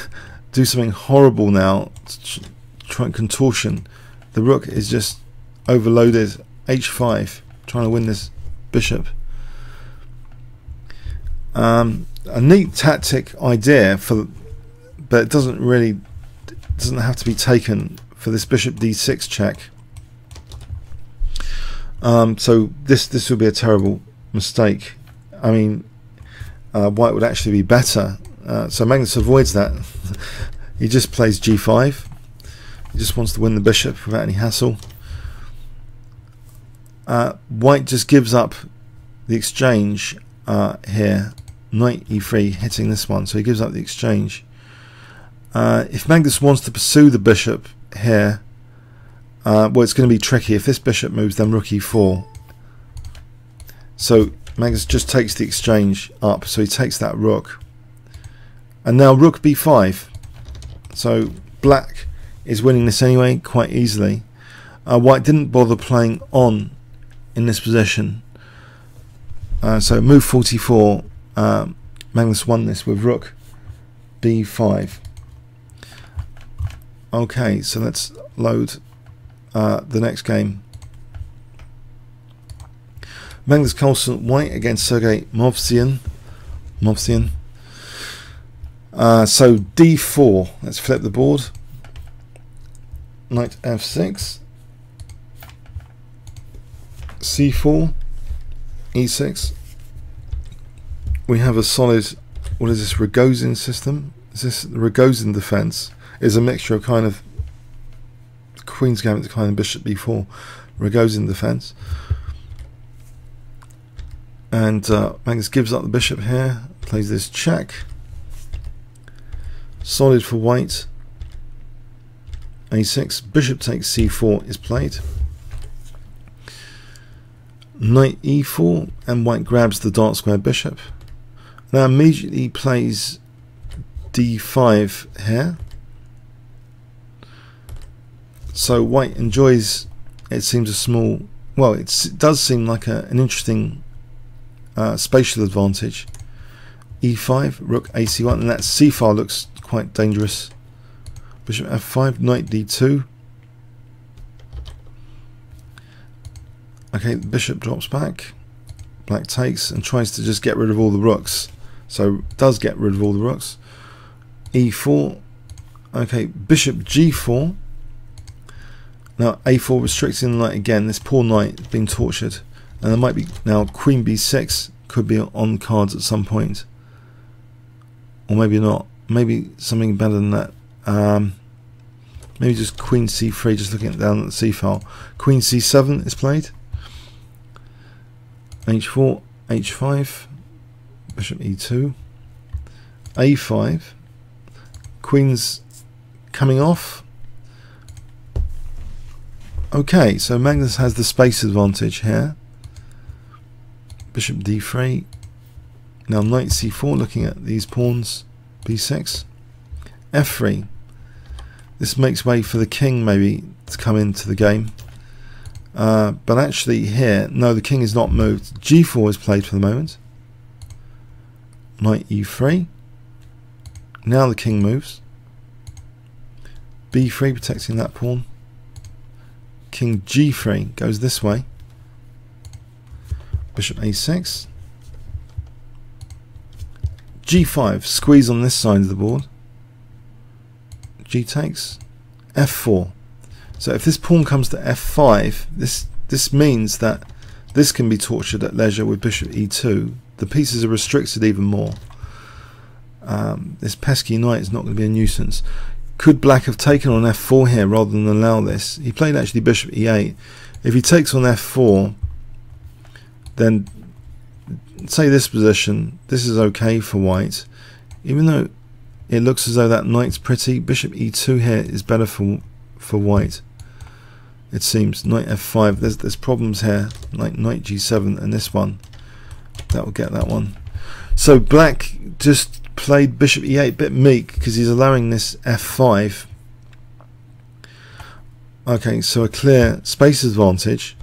do something horrible now to try contortion. The rook is just overloaded. H5, trying to win this bishop. A neat tactic idea but it doesn't have to be taken for this bishop d6 check. So this would be a terrible mistake. I mean, white would actually be better. So Magnus avoids that. He just plays g5. He just wants to win the bishop without any hassle. White just gives up the exchange here. Knight e3 hitting this one, so he gives up the exchange. If Magnus wants to pursue the bishop here, well, it's going to be tricky. If this bishop moves, then rook e4. So Magnus just takes the exchange up, so he takes that rook. And now rook b5. So black is winning this anyway, quite easily. White didn't bother playing on in this position. So move 44. Magnus won this with rook b5. Okay, so let's load the next game. Magnus Carlsen white against Sergei Movsian. So d4. Let's flip the board. Knight f6. c4. e6. We have a solid, what is this, Rogozin system? Is this the Rogozin defense? Is a mixture of kind of Queen's Gambit decline and Bishop b4. Rogozin defense. And Magnus gives up the bishop here, plays this check. Solid for white. a6. Bishop takes c4 is played. Knight e4, and white grabs the dark square bishop. Now immediately plays d5 here. So white enjoys, it seems, a small, well, it does seem like an interesting spatial advantage. e5, rook ac1, and that c-file looks quite dangerous. Bishop f5, knight d2. Okay, the bishop drops back. Black takes and tries to just get rid of all the rooks. So does get rid of all the rooks. e4. Okay, bishop g4. Now a4 restricting the knight again. This poor knight is being tortured. And there might be now queen b6 could be on cards at some point. Or maybe not. Maybe something better than that. Maybe just queen c3, just looking down at the c file. Queen c7 is played. h4, h5, bishop e2, a5, queen's coming off. Okay, so Magnus has the space advantage here. Bishop d3, Now knight c4, looking at these pawns, b6, f3. This makes way for the king maybe to come into the game. But actually here, no, the king is not moved. g4 is played for the moment. Knight e3. Now the king moves. b3 protecting that pawn. King g3 goes this way. Bishop a6. g5, squeeze on this side of the board. G takes. f4. So if this pawn comes to f5, this means that this can be tortured at leisure with bishop e2. The pieces are restricted even more. This pesky knight is not going to be a nuisance. Could black have taken on f4 here rather than allow this? He played actually bishop e8. If he takes on f4, then say this position, this is okay for white. Even though it looks as though that knight's pretty, bishop e2 here is better for white. It seems. Knight f5, there's problems here, like knight g7 and this one. That will get that one. So black just played bishop e8, bit meek, because he's allowing this f5. Okay, so a clear space advantage.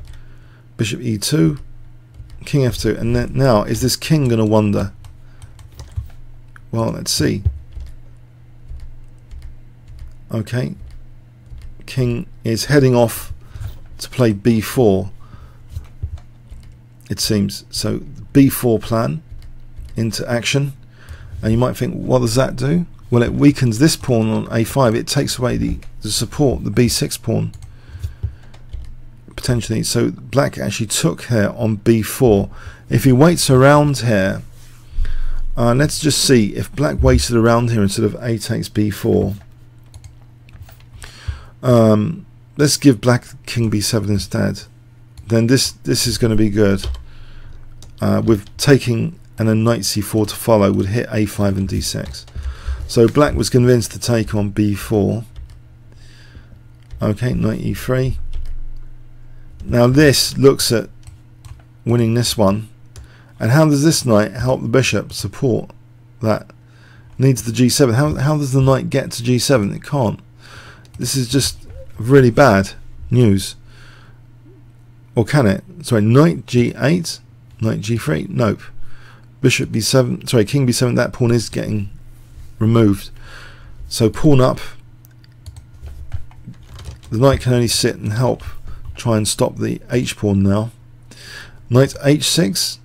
Bishop e2, king f2, and then now is this king going to wander? Well, let's see. Okay, king is heading off to play b4, it seems. So b4 plan into action, and you might think, what does that do? Well, it weakens this pawn on a5. It takes away the support, the b6 pawn potentially. So black actually took here on b4. If he waits around here, let's just see if black waited around here instead of a takes b4. Let's give black king b7 instead. Then this is going to be good. With taking and then knight c4 to follow would hit a5 and d6. So black was convinced to take on b4. Okay, knight e3. Now this looks at winning this one. And how does this knight help the bishop support that? Needs the g7. How does the knight get to g7? It can't. This is just really bad news. Or can it? Sorry, knight g8, knight g3. Nope. Bishop b7. Sorry, king b7. That pawn is getting removed. So pawn up. The knight can only sit and help try and stop the h pawn now. Knight h6.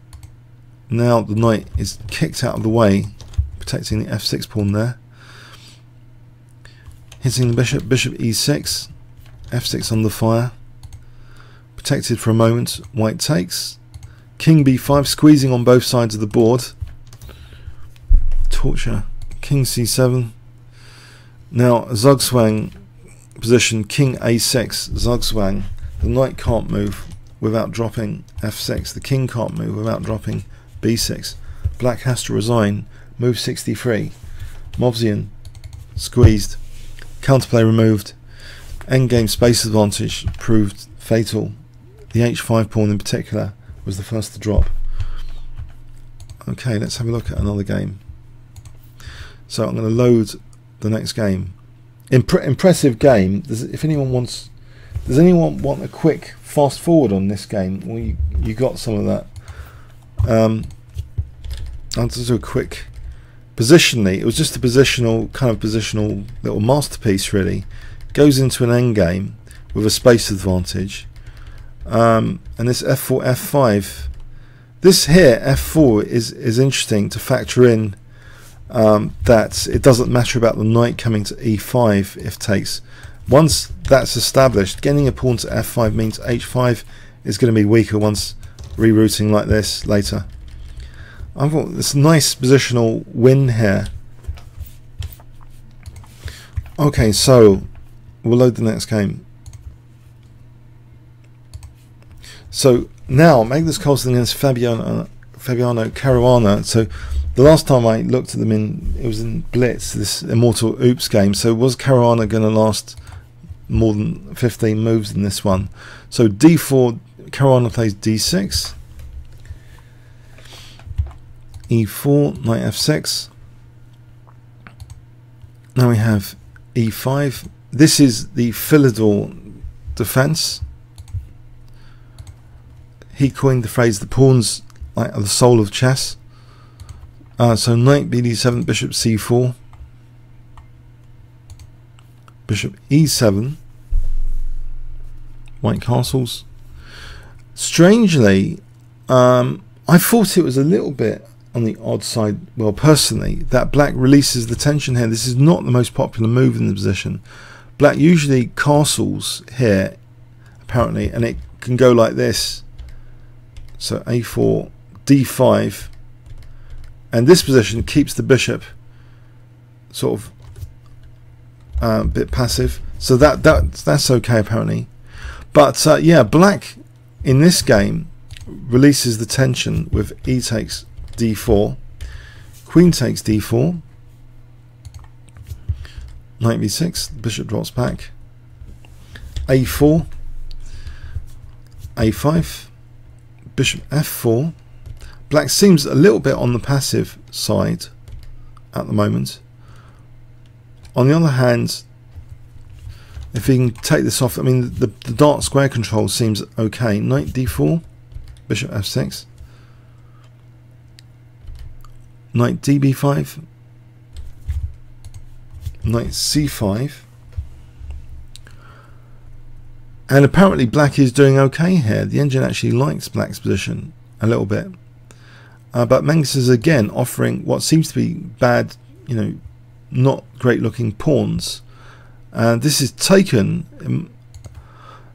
Now the knight is kicked out of the way, protecting the f6 pawn there. Hitting the bishop. Bishop e6. f6 on the fire. Protected for a moment. White takes. King b5, squeezing on both sides of the board. Torture. King c7. Now Zugzwang position. King a6. Zugzwang. The knight can't move without dropping f6. The king can't move without dropping b6. Black has to resign. Move 63. Movsian squeezed. Counterplay removed. Endgame space advantage proved fatal. The h5 pawn in particular was the first to drop. Okay, let's have a look at another game. So I'm going to load the next game. Impressive game. If anyone wants, does anyone want a quick fast forward on this game? Well, you got some of that. I'll just do a quick. Positionally, it was just a positional little masterpiece, really. Goes into an endgame with a space advantage. And this f4, f5. This here, f4, is interesting to factor in that it doesn't matter about the knight coming to e5 if takes. Once that's established, getting a pawn to f5 means h5 is going to be weaker once rerouting like this later. I've got this nice positional win here. Okay, so we'll load the next game. So now Magnus Carlsen against Fabiano Caruana. So the last time I looked at them it was in Blitz, this Immortal Oops game. So was Caruana going to last more than 15 moves in this one? So d4, Caruana plays d6. e4, knight f6. Now we have e5. This is the Philidor defense. He coined the phrase "the pawns like are the soul of chess." So knight bd7, bishop c4, bishop e7, white castles. Strangely, I thought it was a little bit on the odd side, well, personally, that black releases the tension here. This is not the most popular move in the position. Black usually castles here, apparently, and it can go like this. So a4, d5, and this position keeps the bishop sort of a bit passive. So that's okay, apparently. But yeah, black in this game releases the tension with e takes d4, queen takes d4, knight b6, bishop drops back, a4, a5, bishop f4. Black seems a little bit on the passive side at the moment. On the other hand, if he can take this off, I mean, the dark square control seems okay. Knight d4, bishop f6, knight db5, knight c5, and apparently black is doing okay here. The engine actually likes black's position a little bit, but Magnus is again offering what seems to be bad, you know, not great looking pawns. This is taken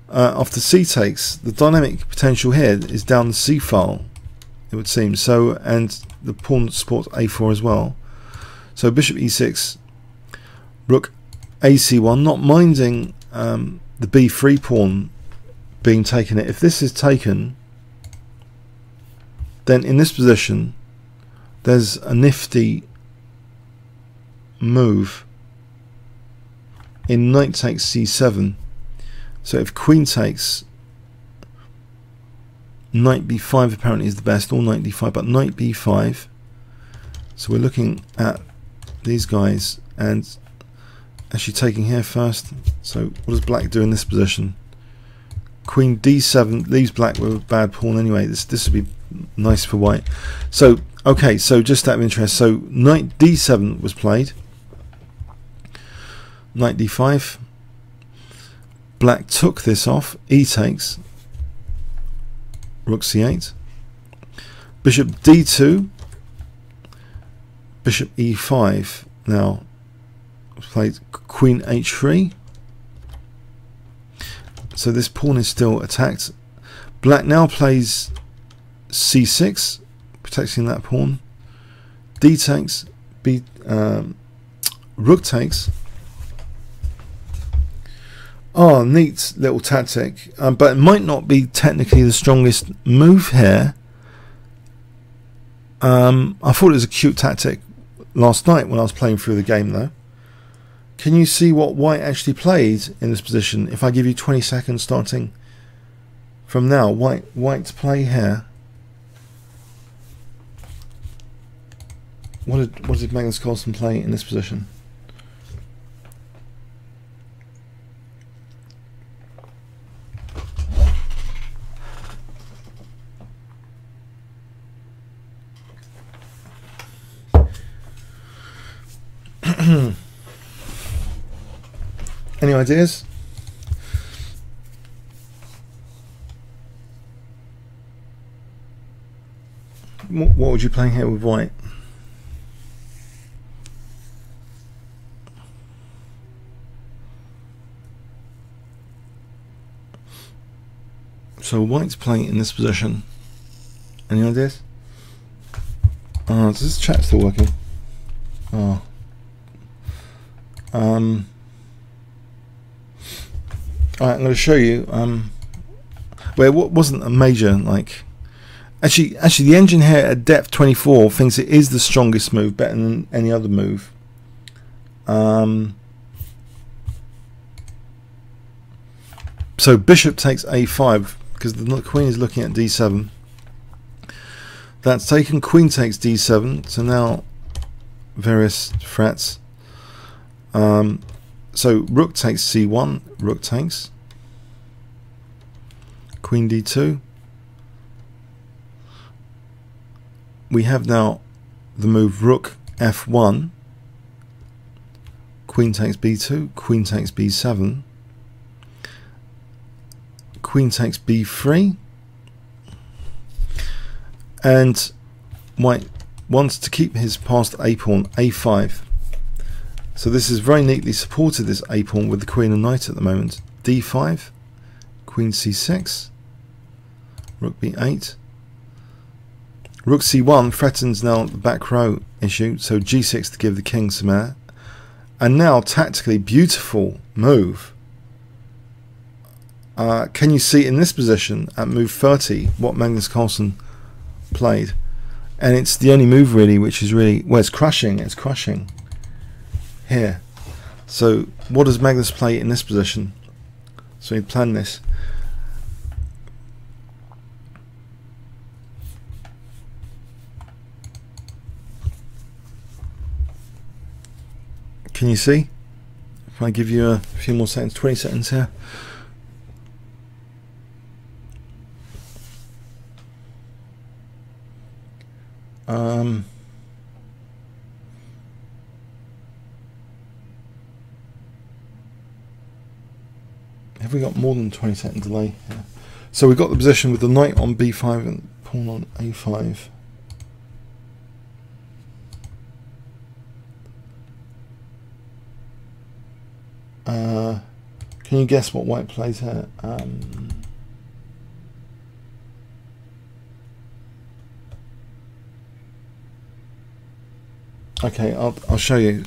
after c takes. The dynamic potential here is down the c file, it would seem. So, and the pawn supports a4 as well. So bishop e6, rook ac1, not minding the b3 pawn being taken. If this is taken, then in this position there's a nifty move in knight takes c7. So if queen takes, knight b5 apparently is the best, or knight d5, but knight b5. So we're looking at these guys and actually taking here first. So what does black do in this position? Queen d7 leaves black with a bad pawn anyway. This would be nice for white. So okay, so just out of interest, so knight d7 was played. Knight d5. Black took this off. E takes. Rook c8. Bishop d2. Bishop e5. Now played queen h3. So this pawn is still attacked. Black now plays c6, protecting that pawn. D takes. Rook takes. Oh, neat little tactic, but it might not be technically the strongest move here. I thought it was a cute tactic last night when I was playing through the game, though. Can you see what white actually played in this position? If I give you 20 seconds starting from now, white to play here. What did Magnus Carlsen play in this position? Any ideas? What would you play here with white? So white's playing in this position. Any ideas? Does this chat still working? Oh. Alright, I'm going to show you where it wasn't a major, like, actually the engine here at depth 24 thinks it is the strongest move, better than any other move. So bishop takes a5 because the queen is looking at d7. That's taken. Queen takes d7. So now various threats. So rook takes c1. Rook takes. Queen d2. We have now the move rook f1. Queen takes b2. Queen takes b7. Queen takes b3. And white wants to keep his passed a pawn a5. So this is very neatly supported, this a pawn, with the queen and knight at the moment. d5. Queen c6. Rook b8. Rook c1 threatens now the back row issue, so g6 to give the king some air. And now, tactically, beautiful move. Can you see in this position at move 30 what Magnus Carlsen played? And it's the only move really which is really, well, it's crushing here. So what does Magnus play in this position? So he planned this. Can you see? If I give you a few more seconds, 20 seconds here. Have we got more than 20 second delay here? So we've got the position with the knight on b5 and pawn on a5. Can you guess what white plays here? Okay, I'll show you.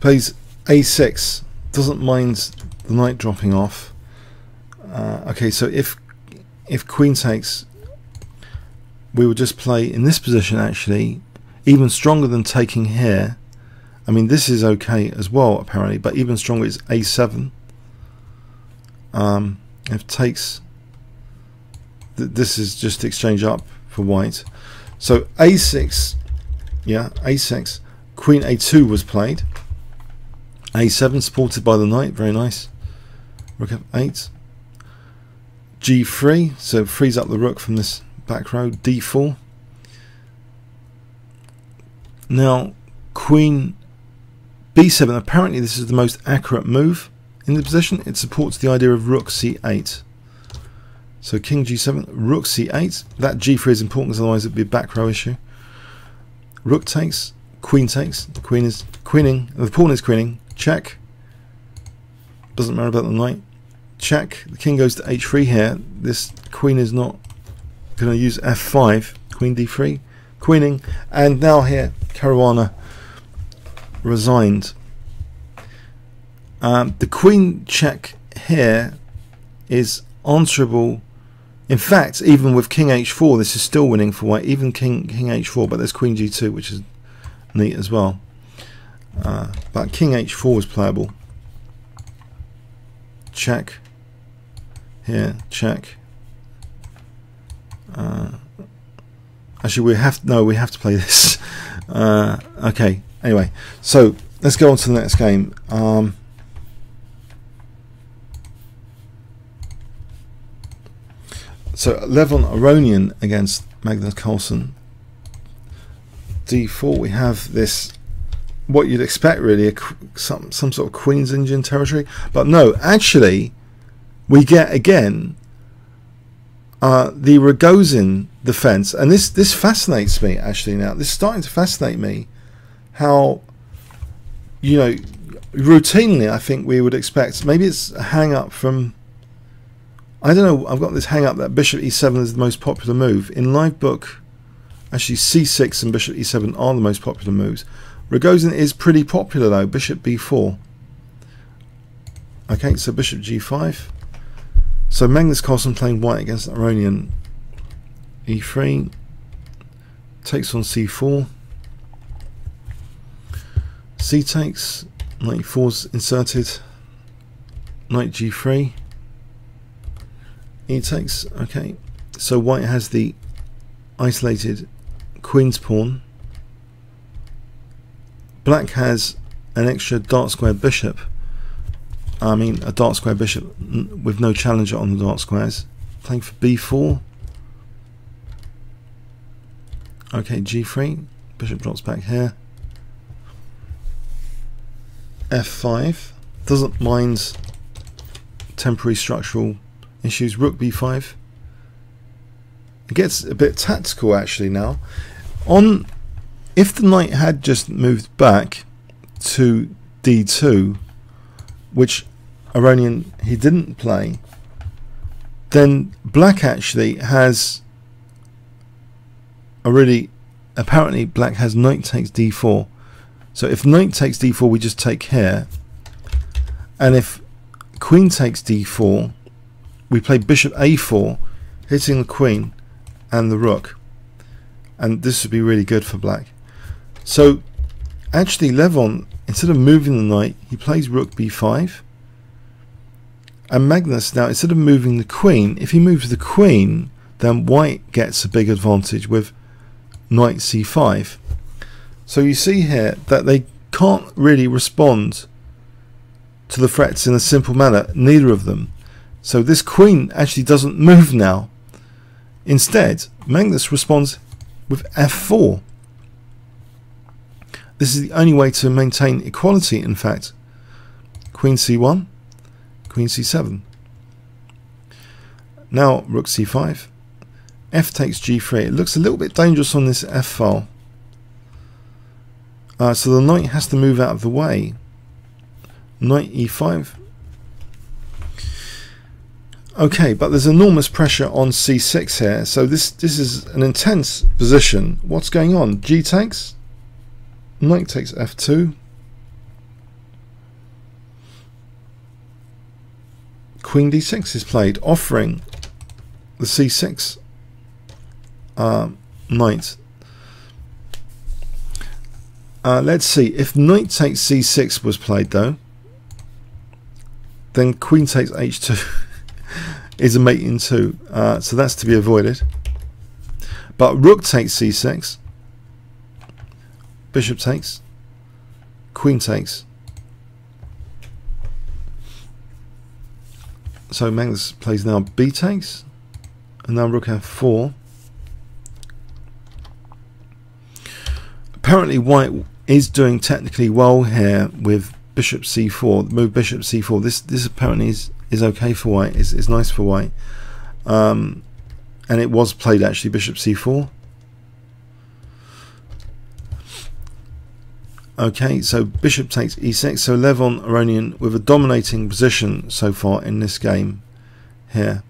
Plays a6. Doesn't mind the knight dropping off. Okay, so if queen takes, we would just play in this position actually, even stronger than taking here. I mean, this is okay as well apparently, but even stronger is a7. If takes, this is just exchange up for white. So a6, yeah, a6. Queen a2 was played. a7 supported by the knight, very nice. Rook f8. g3, so frees up the rook from this back row. d4. Now queen b7, apparently this is the most accurate move in the position. It supports the idea of rook c8. So king g7, rook c8. That g3 is important because otherwise it would be a back row issue. Rook takes, queen takes. The queen is queening, the pawn is queening. Check. Doesn't matter about the knight. Check. The king goes to h3 here. This queen is not going to use f5. Queen d3, queening, and now here Caruana resigned. The queen check here is answerable. In fact, even with king h4, this is still winning for white. Even king h4, but there's queen g2, which is neat as well. But king h4 is playable. Check. Here, check. Actually, we have to play this. Okay. Anyway, so let's go on to the next game. So Levon Aronian against Magnus Carlsen. d4. We have this, what you'd expect really, some sort of Queen's Indian territory, but no. Actually, we get again the Rogozin defense, and this fascinates me actually. Now this is starting to fascinate me. How, you know, routinely I think we would expect, maybe it's a hang up from, I don't know, I've got this hang up that bishop e7 is the most popular move. In live book, actually c6 and bishop e7 are the most popular moves. Rogozin is pretty popular though, bishop b4. Okay, so bishop g5. So Magnus Carlsen playing white against Aronian. e3, takes on c4. C takes, knight e4's inserted, knight g3, e takes. Okay, so white has the isolated queen's pawn. Black has an extra dark square bishop. I mean a dark square bishop with no challenger on the dark squares. Playing for b4. Okay, g3. Bishop drops back here. f5. Doesn't mind temporary structural issues. Rook b5. It gets a bit tactical actually now. If the knight had just moved back to d2, which Aronian he didn't play, then black actually has apparently black has knight takes d4. So if knight takes d4, we just take here, and if queen takes d4, we play bishop a4, hitting the queen and the rook, and this would be really good for black. So actually Levon, instead of moving the knight, he plays rook b5, and Magnus now, instead of moving the queen, if he moves the queen, then white gets a big advantage with knight c5. So you see here that they can't really respond to the threats in a simple manner, neither of them. So this queen actually doesn't move now. Instead, Magnus responds with f4. This is the only way to maintain equality, in fact. Queen c1, queen c7. Now rook c5. F takes g3. It looks a little bit dangerous on this f file. So the knight has to move out of the way. Knight e5. Okay, but there's enormous pressure on c6 here. So this is an intense position. What's going on? G takes. Knight takes f2. Queen d6 is played, offering the c6 knight. Let's see, if knight takes c6 was played though, then queen takes h2 is a mate in 2, so that's to be avoided. But rook takes c6, bishop takes, queen takes. So Magnus plays now b takes, and now rook f4. Apparently white is doing technically well here with bishop c4, move bishop c4. This apparently is okay for white, is nice for white, and it was played actually, bishop c4. Okay, so bishop takes e6. So Levon Aronian with a dominating position so far in this game here.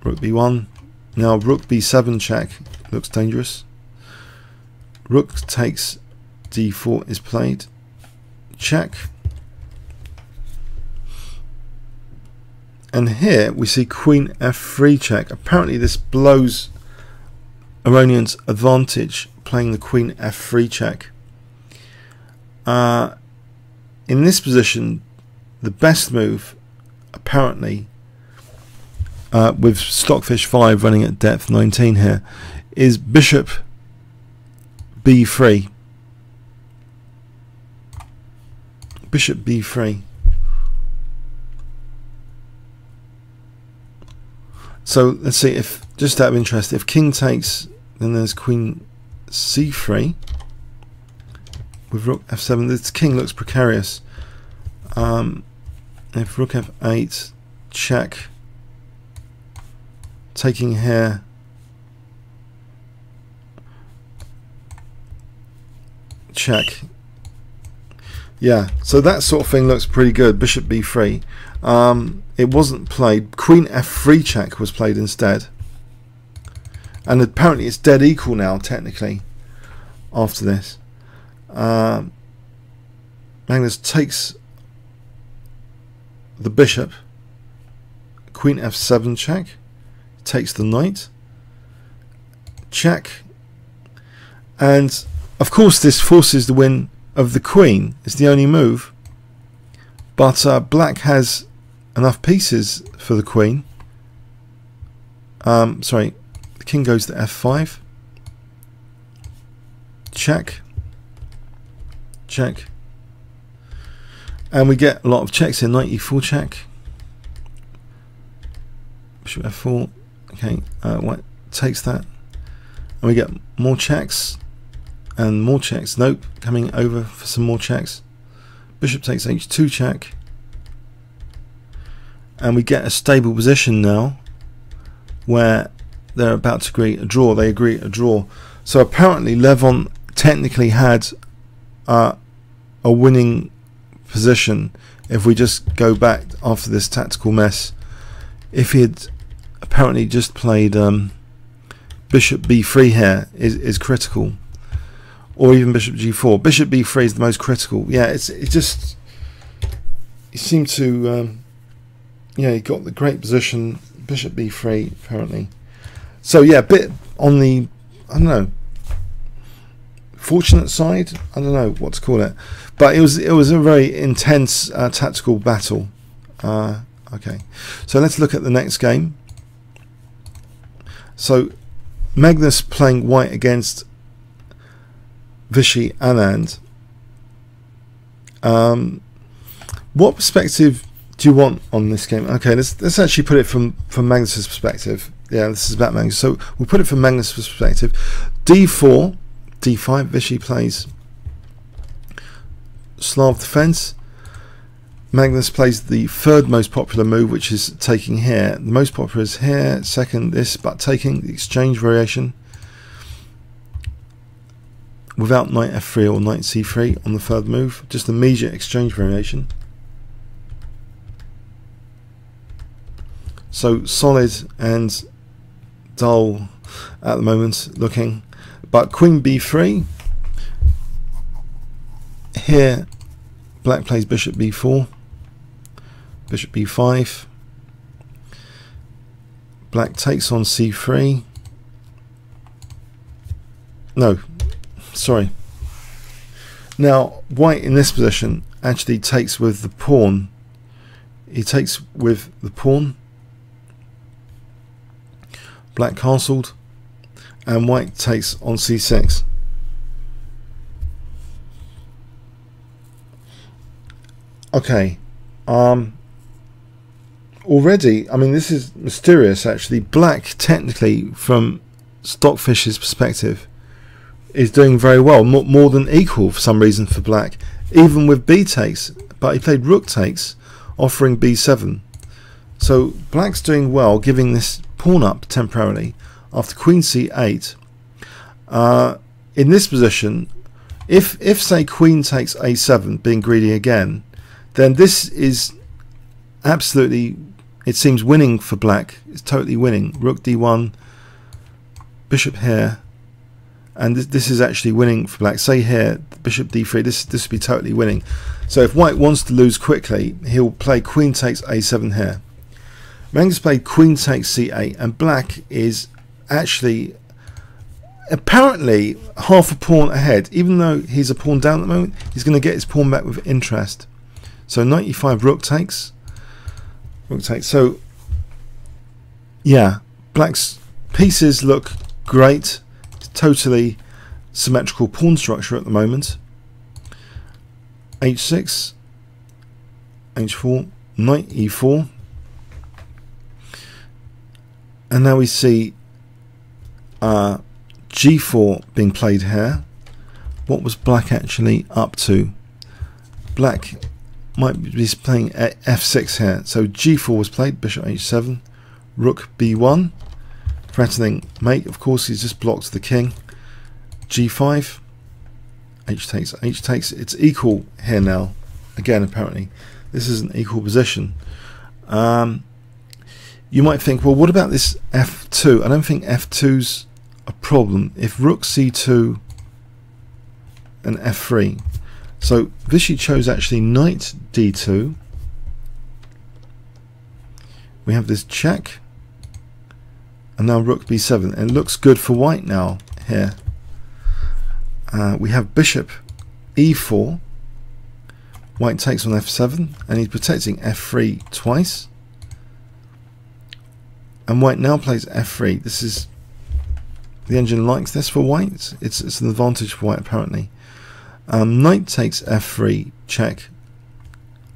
Rook b1. Now rook b7 check looks dangerous. Rook takes d4 is played. Check. And here we see queen f3 check. Apparently this blows Aronian's advantage, playing the queen f3 check. In this position, the best move, apparently, with Stockfish 5 running at depth 19 here, is bishop b3. Bishop b3. So let's see, if just out of interest, if king takes, then there's queen c3 with rook f7. This king looks precarious. If rook f8, check, taking here, check. Yeah, so that sort of thing looks pretty good. Bishop b3. It wasn't played. Queen f3 check was played instead, and apparently it's dead equal now technically after this. Magnus takes the bishop. Queen f7 check, takes the knight, check, and of course this forces the win of the queen. It's the only move, but black has enough pieces for the queen. Sorry, the king goes to f5. check, check, and we get a lot of checks here. Knight e4 check, bishop f4. Okay, white takes that, and we get more checks and more checks. Nope, coming over for some more checks. Bishop takes h2 check, and we get a stable position now where they're about to agree a draw. They agree a draw. So apparently Levon technically had a winning position if we just go back after this tactical mess. If he had apparently just played bishop b3 here is critical, or even bishop g4. Bishop b3 is the most critical. Yeah, it seemed to yeah, he got the great position. Bishop b3 apparently. So yeah, a bit on the, I don't know, fortunate side. I don't know what to call it, but it was a very intense tactical battle. Okay, so let's look at the next game. So Magnus playing white against Vichy Anand. What perspective do you want on this game? Okay, let's actually put it from Magnus's perspective. Yeah, this is about Magnus. So we'll put it from Magnus's perspective. d4, d5. Vichy plays Slav defense. Magnus plays the third most popular move, which is taking here. The most popular is here. Second, this, but taking the exchange variation without knight f3 or knight c3 on the third move. Just immediate exchange variation. So solid and dull at the moment looking, but queen b3 here. Black plays bishop b4, bishop b5. Black takes on c3. No, sorry. Now white in this position actually takes with the pawn. He takes with the pawn. Black castled, and white takes on c6. Okay, already, I mean, this is mysterious actually. Black, technically, from Stockfish's perspective, is doing very well, more than equal for some reason for black, even with b takes, but he played rook takes, offering b7. So black's doing well, giving this pawn up temporarily after queen c8. In this position, if say queen takes a7, being greedy again, then this is absolutely, it seems, winning for black. It's totally winning. Rook d1, bishop here, and this is actually winning for black. Say here, bishop d3, this would be totally winning. So if white wants to lose quickly, he'll play queen takes a7 here. Magnus played queen takes c8, and black is actually apparently half a pawn ahead. Even though he's a pawn down at the moment, he's going to get his pawn back with interest. So knight e5, rook takes. Rook takes. So yeah, black's pieces look great. It's totally symmetrical pawn structure at the moment. h6, h4, knight e4. And now we see g4 being played here. What was black actually up to? Black might be playing f6 here. So g4 was played, bishop h7, rook b1, threatening mate. Of course, he's just blocked the king. g5, h takes, h takes. It's equal here now. Again, apparently, this is an equal position. You might think, well, what about this f2? I don't think f2's a problem. If rook c2 and f3. So Vichy chose actually knight d2. We have this check, and now rook b7, and it looks good for white now here. We have bishop e4. White takes on f7, and he's protecting f3 twice. And white now plays f3. This is The engine likes this for white. It's an advantage for white apparently. Knight takes f3 check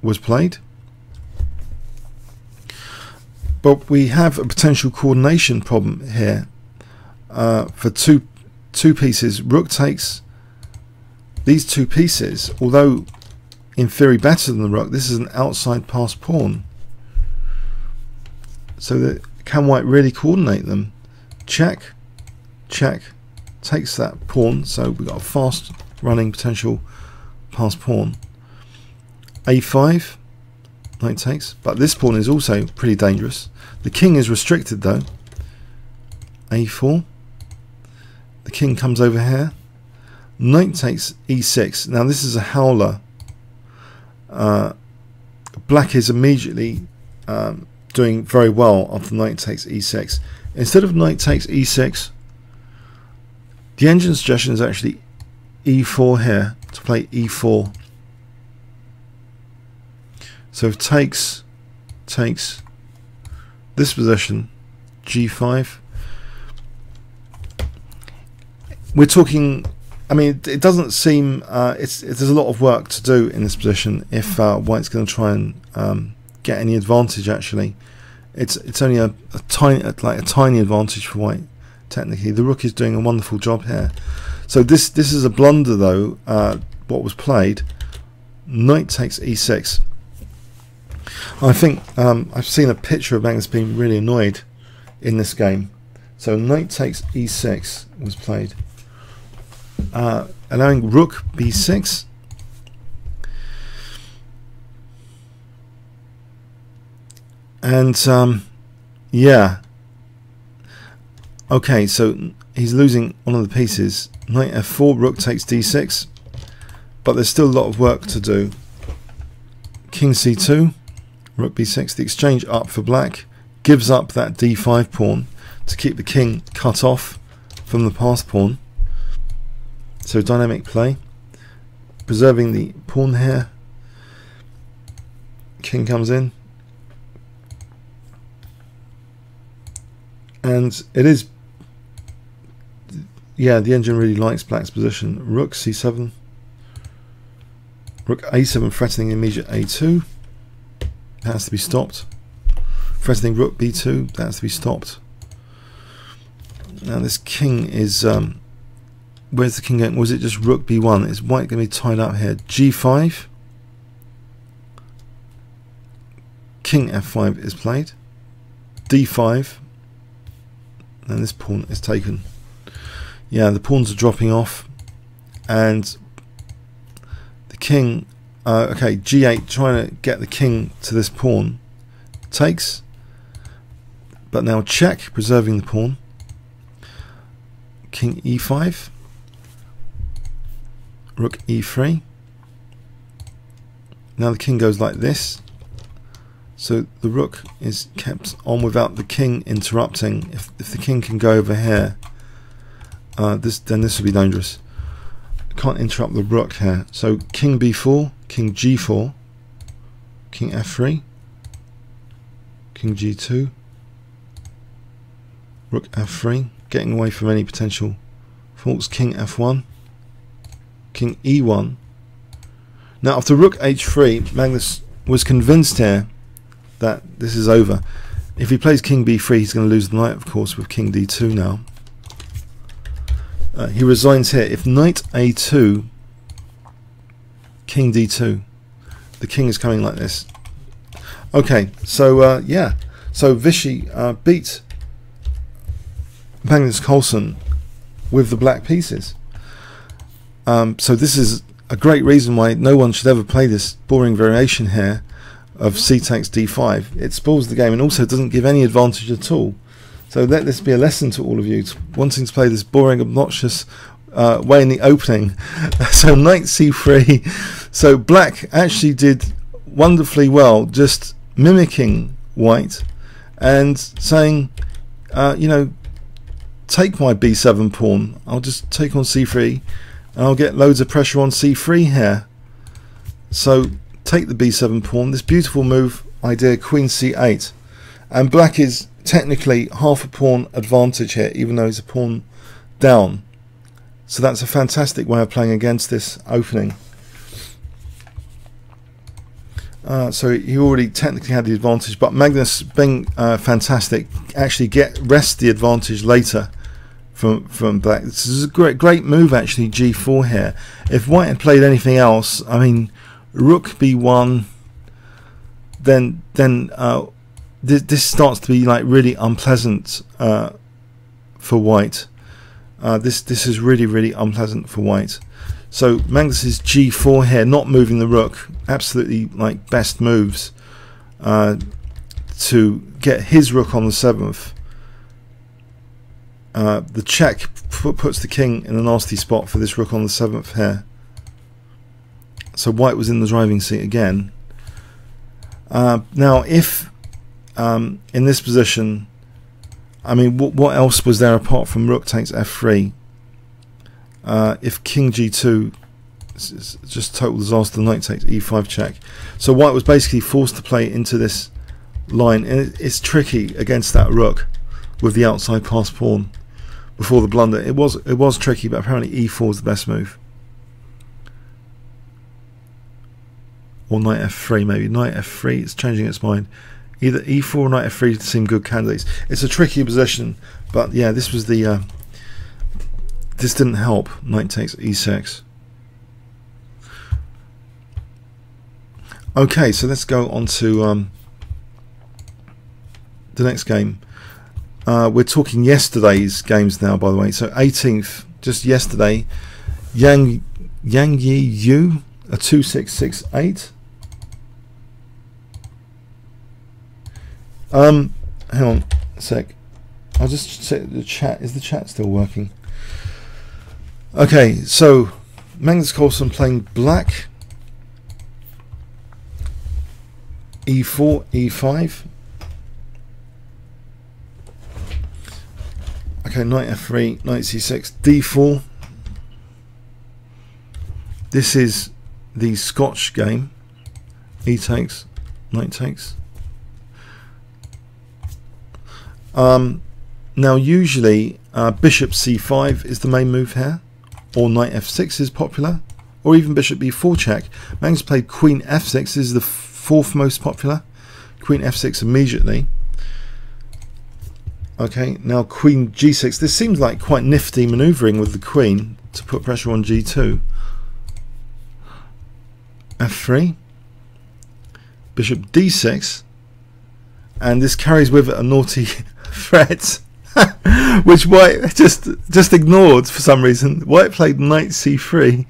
was played. But we have a potential coordination problem here for two pieces. Rook takes these two pieces, although in theory better than the rook. This is an outside pass pawn. So that can white really coordinate them? Check, check, takes that pawn. So we've got a fast running potential pass pawn. A5. Knight takes, but this pawn is also pretty dangerous. The king is restricted though. A4. The king comes over here. Knight takes e6. Now this is a howler. Black is immediately doing very well after knight takes e6. Instead of knight takes e6, the engine suggestion is actually e4 here, to play e4. So takes this position, g5. We're talking, I mean, it doesn't seem there's a lot of work to do in this position if white's going to try and get any advantage. Actually, it's only a tiny advantage for white. Technically, the rook is doing a wonderful job here. So this is a blunder though. What was played, knight takes e6. I think I've seen a picture of Magnus being really annoyed in this game. So knight takes e6 was played, allowing rook b6. And yeah, okay, so he's losing one of the pieces. Knight f4, rook takes d6, but there's still a lot of work to do. King c2, rook b6. The exchange up for black gives up that d5 pawn to keep the king cut off from the pass pawn. So dynamic play, preserving the pawn here. King comes in, and it is, yeah, the engine really likes black's position. Rook c7, rook a7, threatening immediate a2. That has to be stopped. Threatening rook b2, that has to be stopped. Now this king is, where's the king going? Was it just rook b1? Is white going to be tied up here? g5. King f5 is played. d5. And this pawn is taken. Yeah, the pawns are dropping off. And the king, okay, g8, trying to get the king to this pawn. Takes. But now check, preserving the pawn. King e5. Rook e3. Now the king goes like this. So the rook is kept on without the king interrupting. If the king can go over here, then this would be dangerous. Can't interrupt the rook here. So king b4, king g4, king f3, king g2, rook f3, getting away from any potential faults. King f1, king e1. Now after rook h3, Magnus was convinced here that this is over. If he plays king b3, he's going to lose the knight, of course, with king d2 now. He resigns here. If knight a2, king d2, the king is coming like this. Okay, so yeah, so Vichy beat Magnus Carlsen with the black pieces. So this is a great reason why no one should ever play this boring variation here of c takes d5. It spoils the game and also doesn't give any advantage at all. So let this be a lesson to all of you wanting to play this boring, obnoxious way in the opening. So knight c3. So black actually did wonderfully well, just mimicking white and saying, you know, take my b7 pawn. I'll just take on c3 and I'll get loads of pressure on c3 here. So take the b7 pawn, this beautiful move idea, queen c8, and black is technically half a pawn advantage here, even though he's a pawn down. So that's a fantastic way of playing against this opening. So he already technically had the advantage, but Magnus, being fantastic, actually wrest the advantage later from black. This is a great move actually, g4 here. If white had played anything else, I mean, rook b1, then this starts to be like really unpleasant for white. This is really unpleasant for white. So Magnus's g4 here, not moving the rook, absolutely like best moves to get his rook on the 7th. The check puts the king in a nasty spot for this rook on the 7th here. So white was in the driving seat again. Now if in this position, I mean, what else was there apart from rook takes f3? If king g2, it's just total disaster. Knight takes e5 check. So white was basically forced to play into this line, and it's tricky against that rook with the outside pass pawn before the blunder. It was tricky, but apparently e4 is the best move. Or knight f3 maybe. Knight f3, it's changing its mind. Either e4 or knight f3 seem good candidates. It's a tricky position, but yeah, this was the this didn't help. Knight takes e6. Okay, so let's go on to the next game. We're talking yesterday's games now, by the way. So 18th, just yesterday, Yang Yi Yu, a 2-6-6-8. Hang on a sec. I'll just check the chat. Is the chat still working? Okay, so Magnus Carlsen playing black. E4, E5. Okay, knight f3, knight c6, d4. This is the Scotch game. E takes, knight takes. Now usually bishop c5 is the main move here, or knight f6 is popular, or even bishop b4 check. Magnus played queen f6. This is the fourth most popular. Queen f6 immediately. Okay, now queen g6. This seems like quite nifty manoeuvring with the queen to put pressure on g2. f3. Bishop d6. And this carries with it a naughty threat, which white just ignored for some reason. White played knight c3.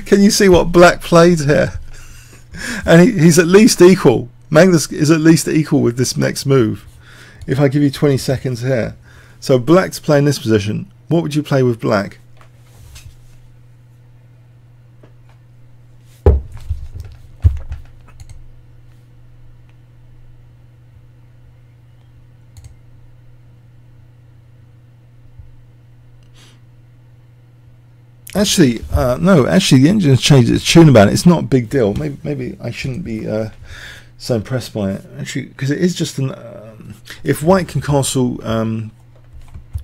Can you see what black played here? And he's at least equal. Magnus is at least equal with this next move. If I give you 20 seconds here. So black to play in this position. What would you play with black? Actually, no. Actually, the engine's changed its tune about it. It's not a big deal. Maybe I shouldn't be so impressed by it. Actually, because it is just an. If white can castle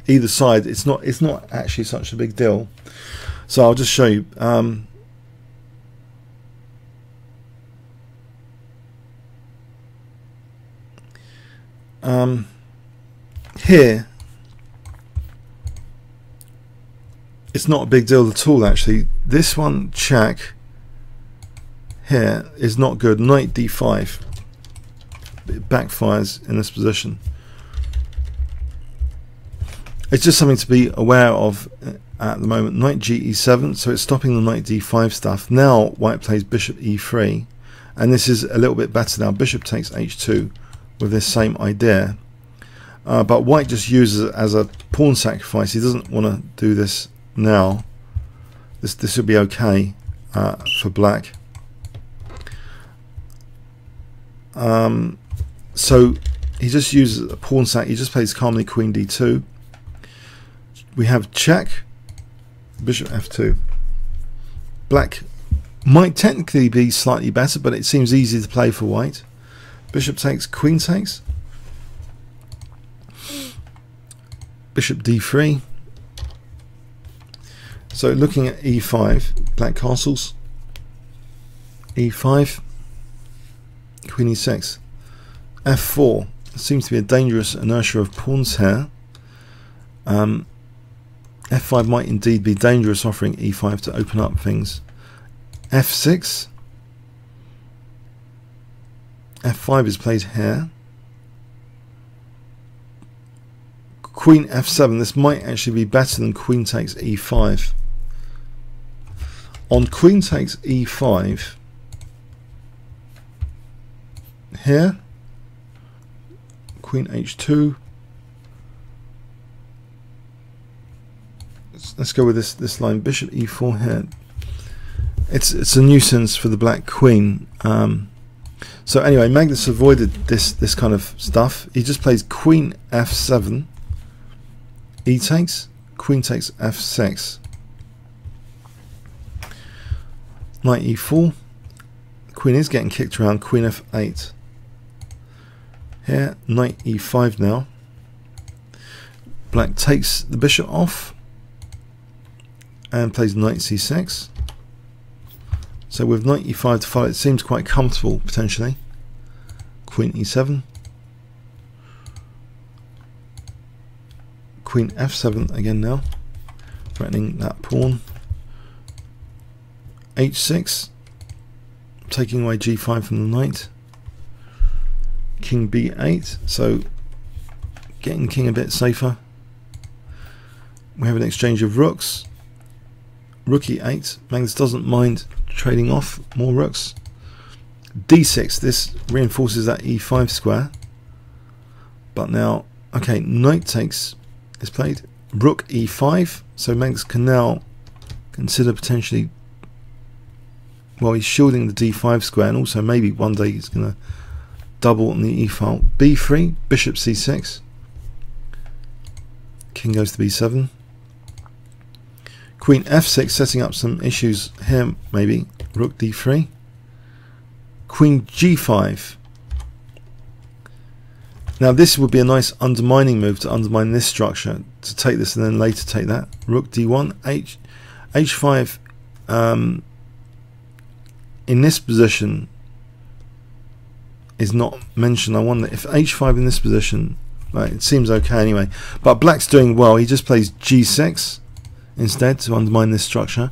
either side, it's not actually such a big deal. So I'll just show you. Here. It's not a big deal at all, actually. This one, check, here is not good. Knight d5. It backfires in this position. It's just something to be aware of at the moment. Knight ge7, so it's stopping the knight d5 stuff. Now white plays bishop e3, and this is a little bit better now. Bishop takes h2 with this same idea. But white just uses it as a pawn sacrifice. He doesn't want to do this now. This would be okay for black. So he just uses a pawn sack. He just plays calmly queen d2. We have check, bishop f2. Black might technically be slightly better, but it seems easy to play for white. Bishop takes, queen takes. bishop d3. So looking at e5, black castles, e5, queen e6, f4. Seems to be a dangerous inertia of pawns here. f5 might indeed be dangerous, offering e5 to open up things. f6, f5 is played here. Queen f7, this might actually be better than queen takes e5. On queen takes e5, here, queen h2. Let's go with this line, bishop e4 here. It's a nuisance for the black queen. So anyway, Magnus avoided this kind of stuff. He just plays queen f7, e takes, queen takes f6, knight e4. Queen is getting kicked around, queen f8. Here, knight e5 now. Black takes the bishop off and plays knight c6. So with knight e5 to follow, it seems quite comfortable potentially. Queen e7. Queen f7 again now, threatening that pawn. h6, taking away g5 from the knight. King b8, so getting king a bit safer. We have an exchange of rooks. Rook e8. Magnus doesn't mind trading off more rooks. d6, this reinforces that e5 square. But now, okay, knight takes is played. Rook e5, so Magnus can now consider potentially, well, he's shielding the d5 square, and also maybe one day he's going to double on the e file. b3, bishop c6. King goes to b7. Queen f6, setting up some issues here, maybe. Rook d3. Queen g5. Now this would be a nice undermining move to undermine this structure, to take this and then later take that. Rook d1, h5 in this position is not mentioned. I wonder if h5 in this position, right, it seems okay anyway. But black's doing well. He just plays g6 instead to undermine this structure.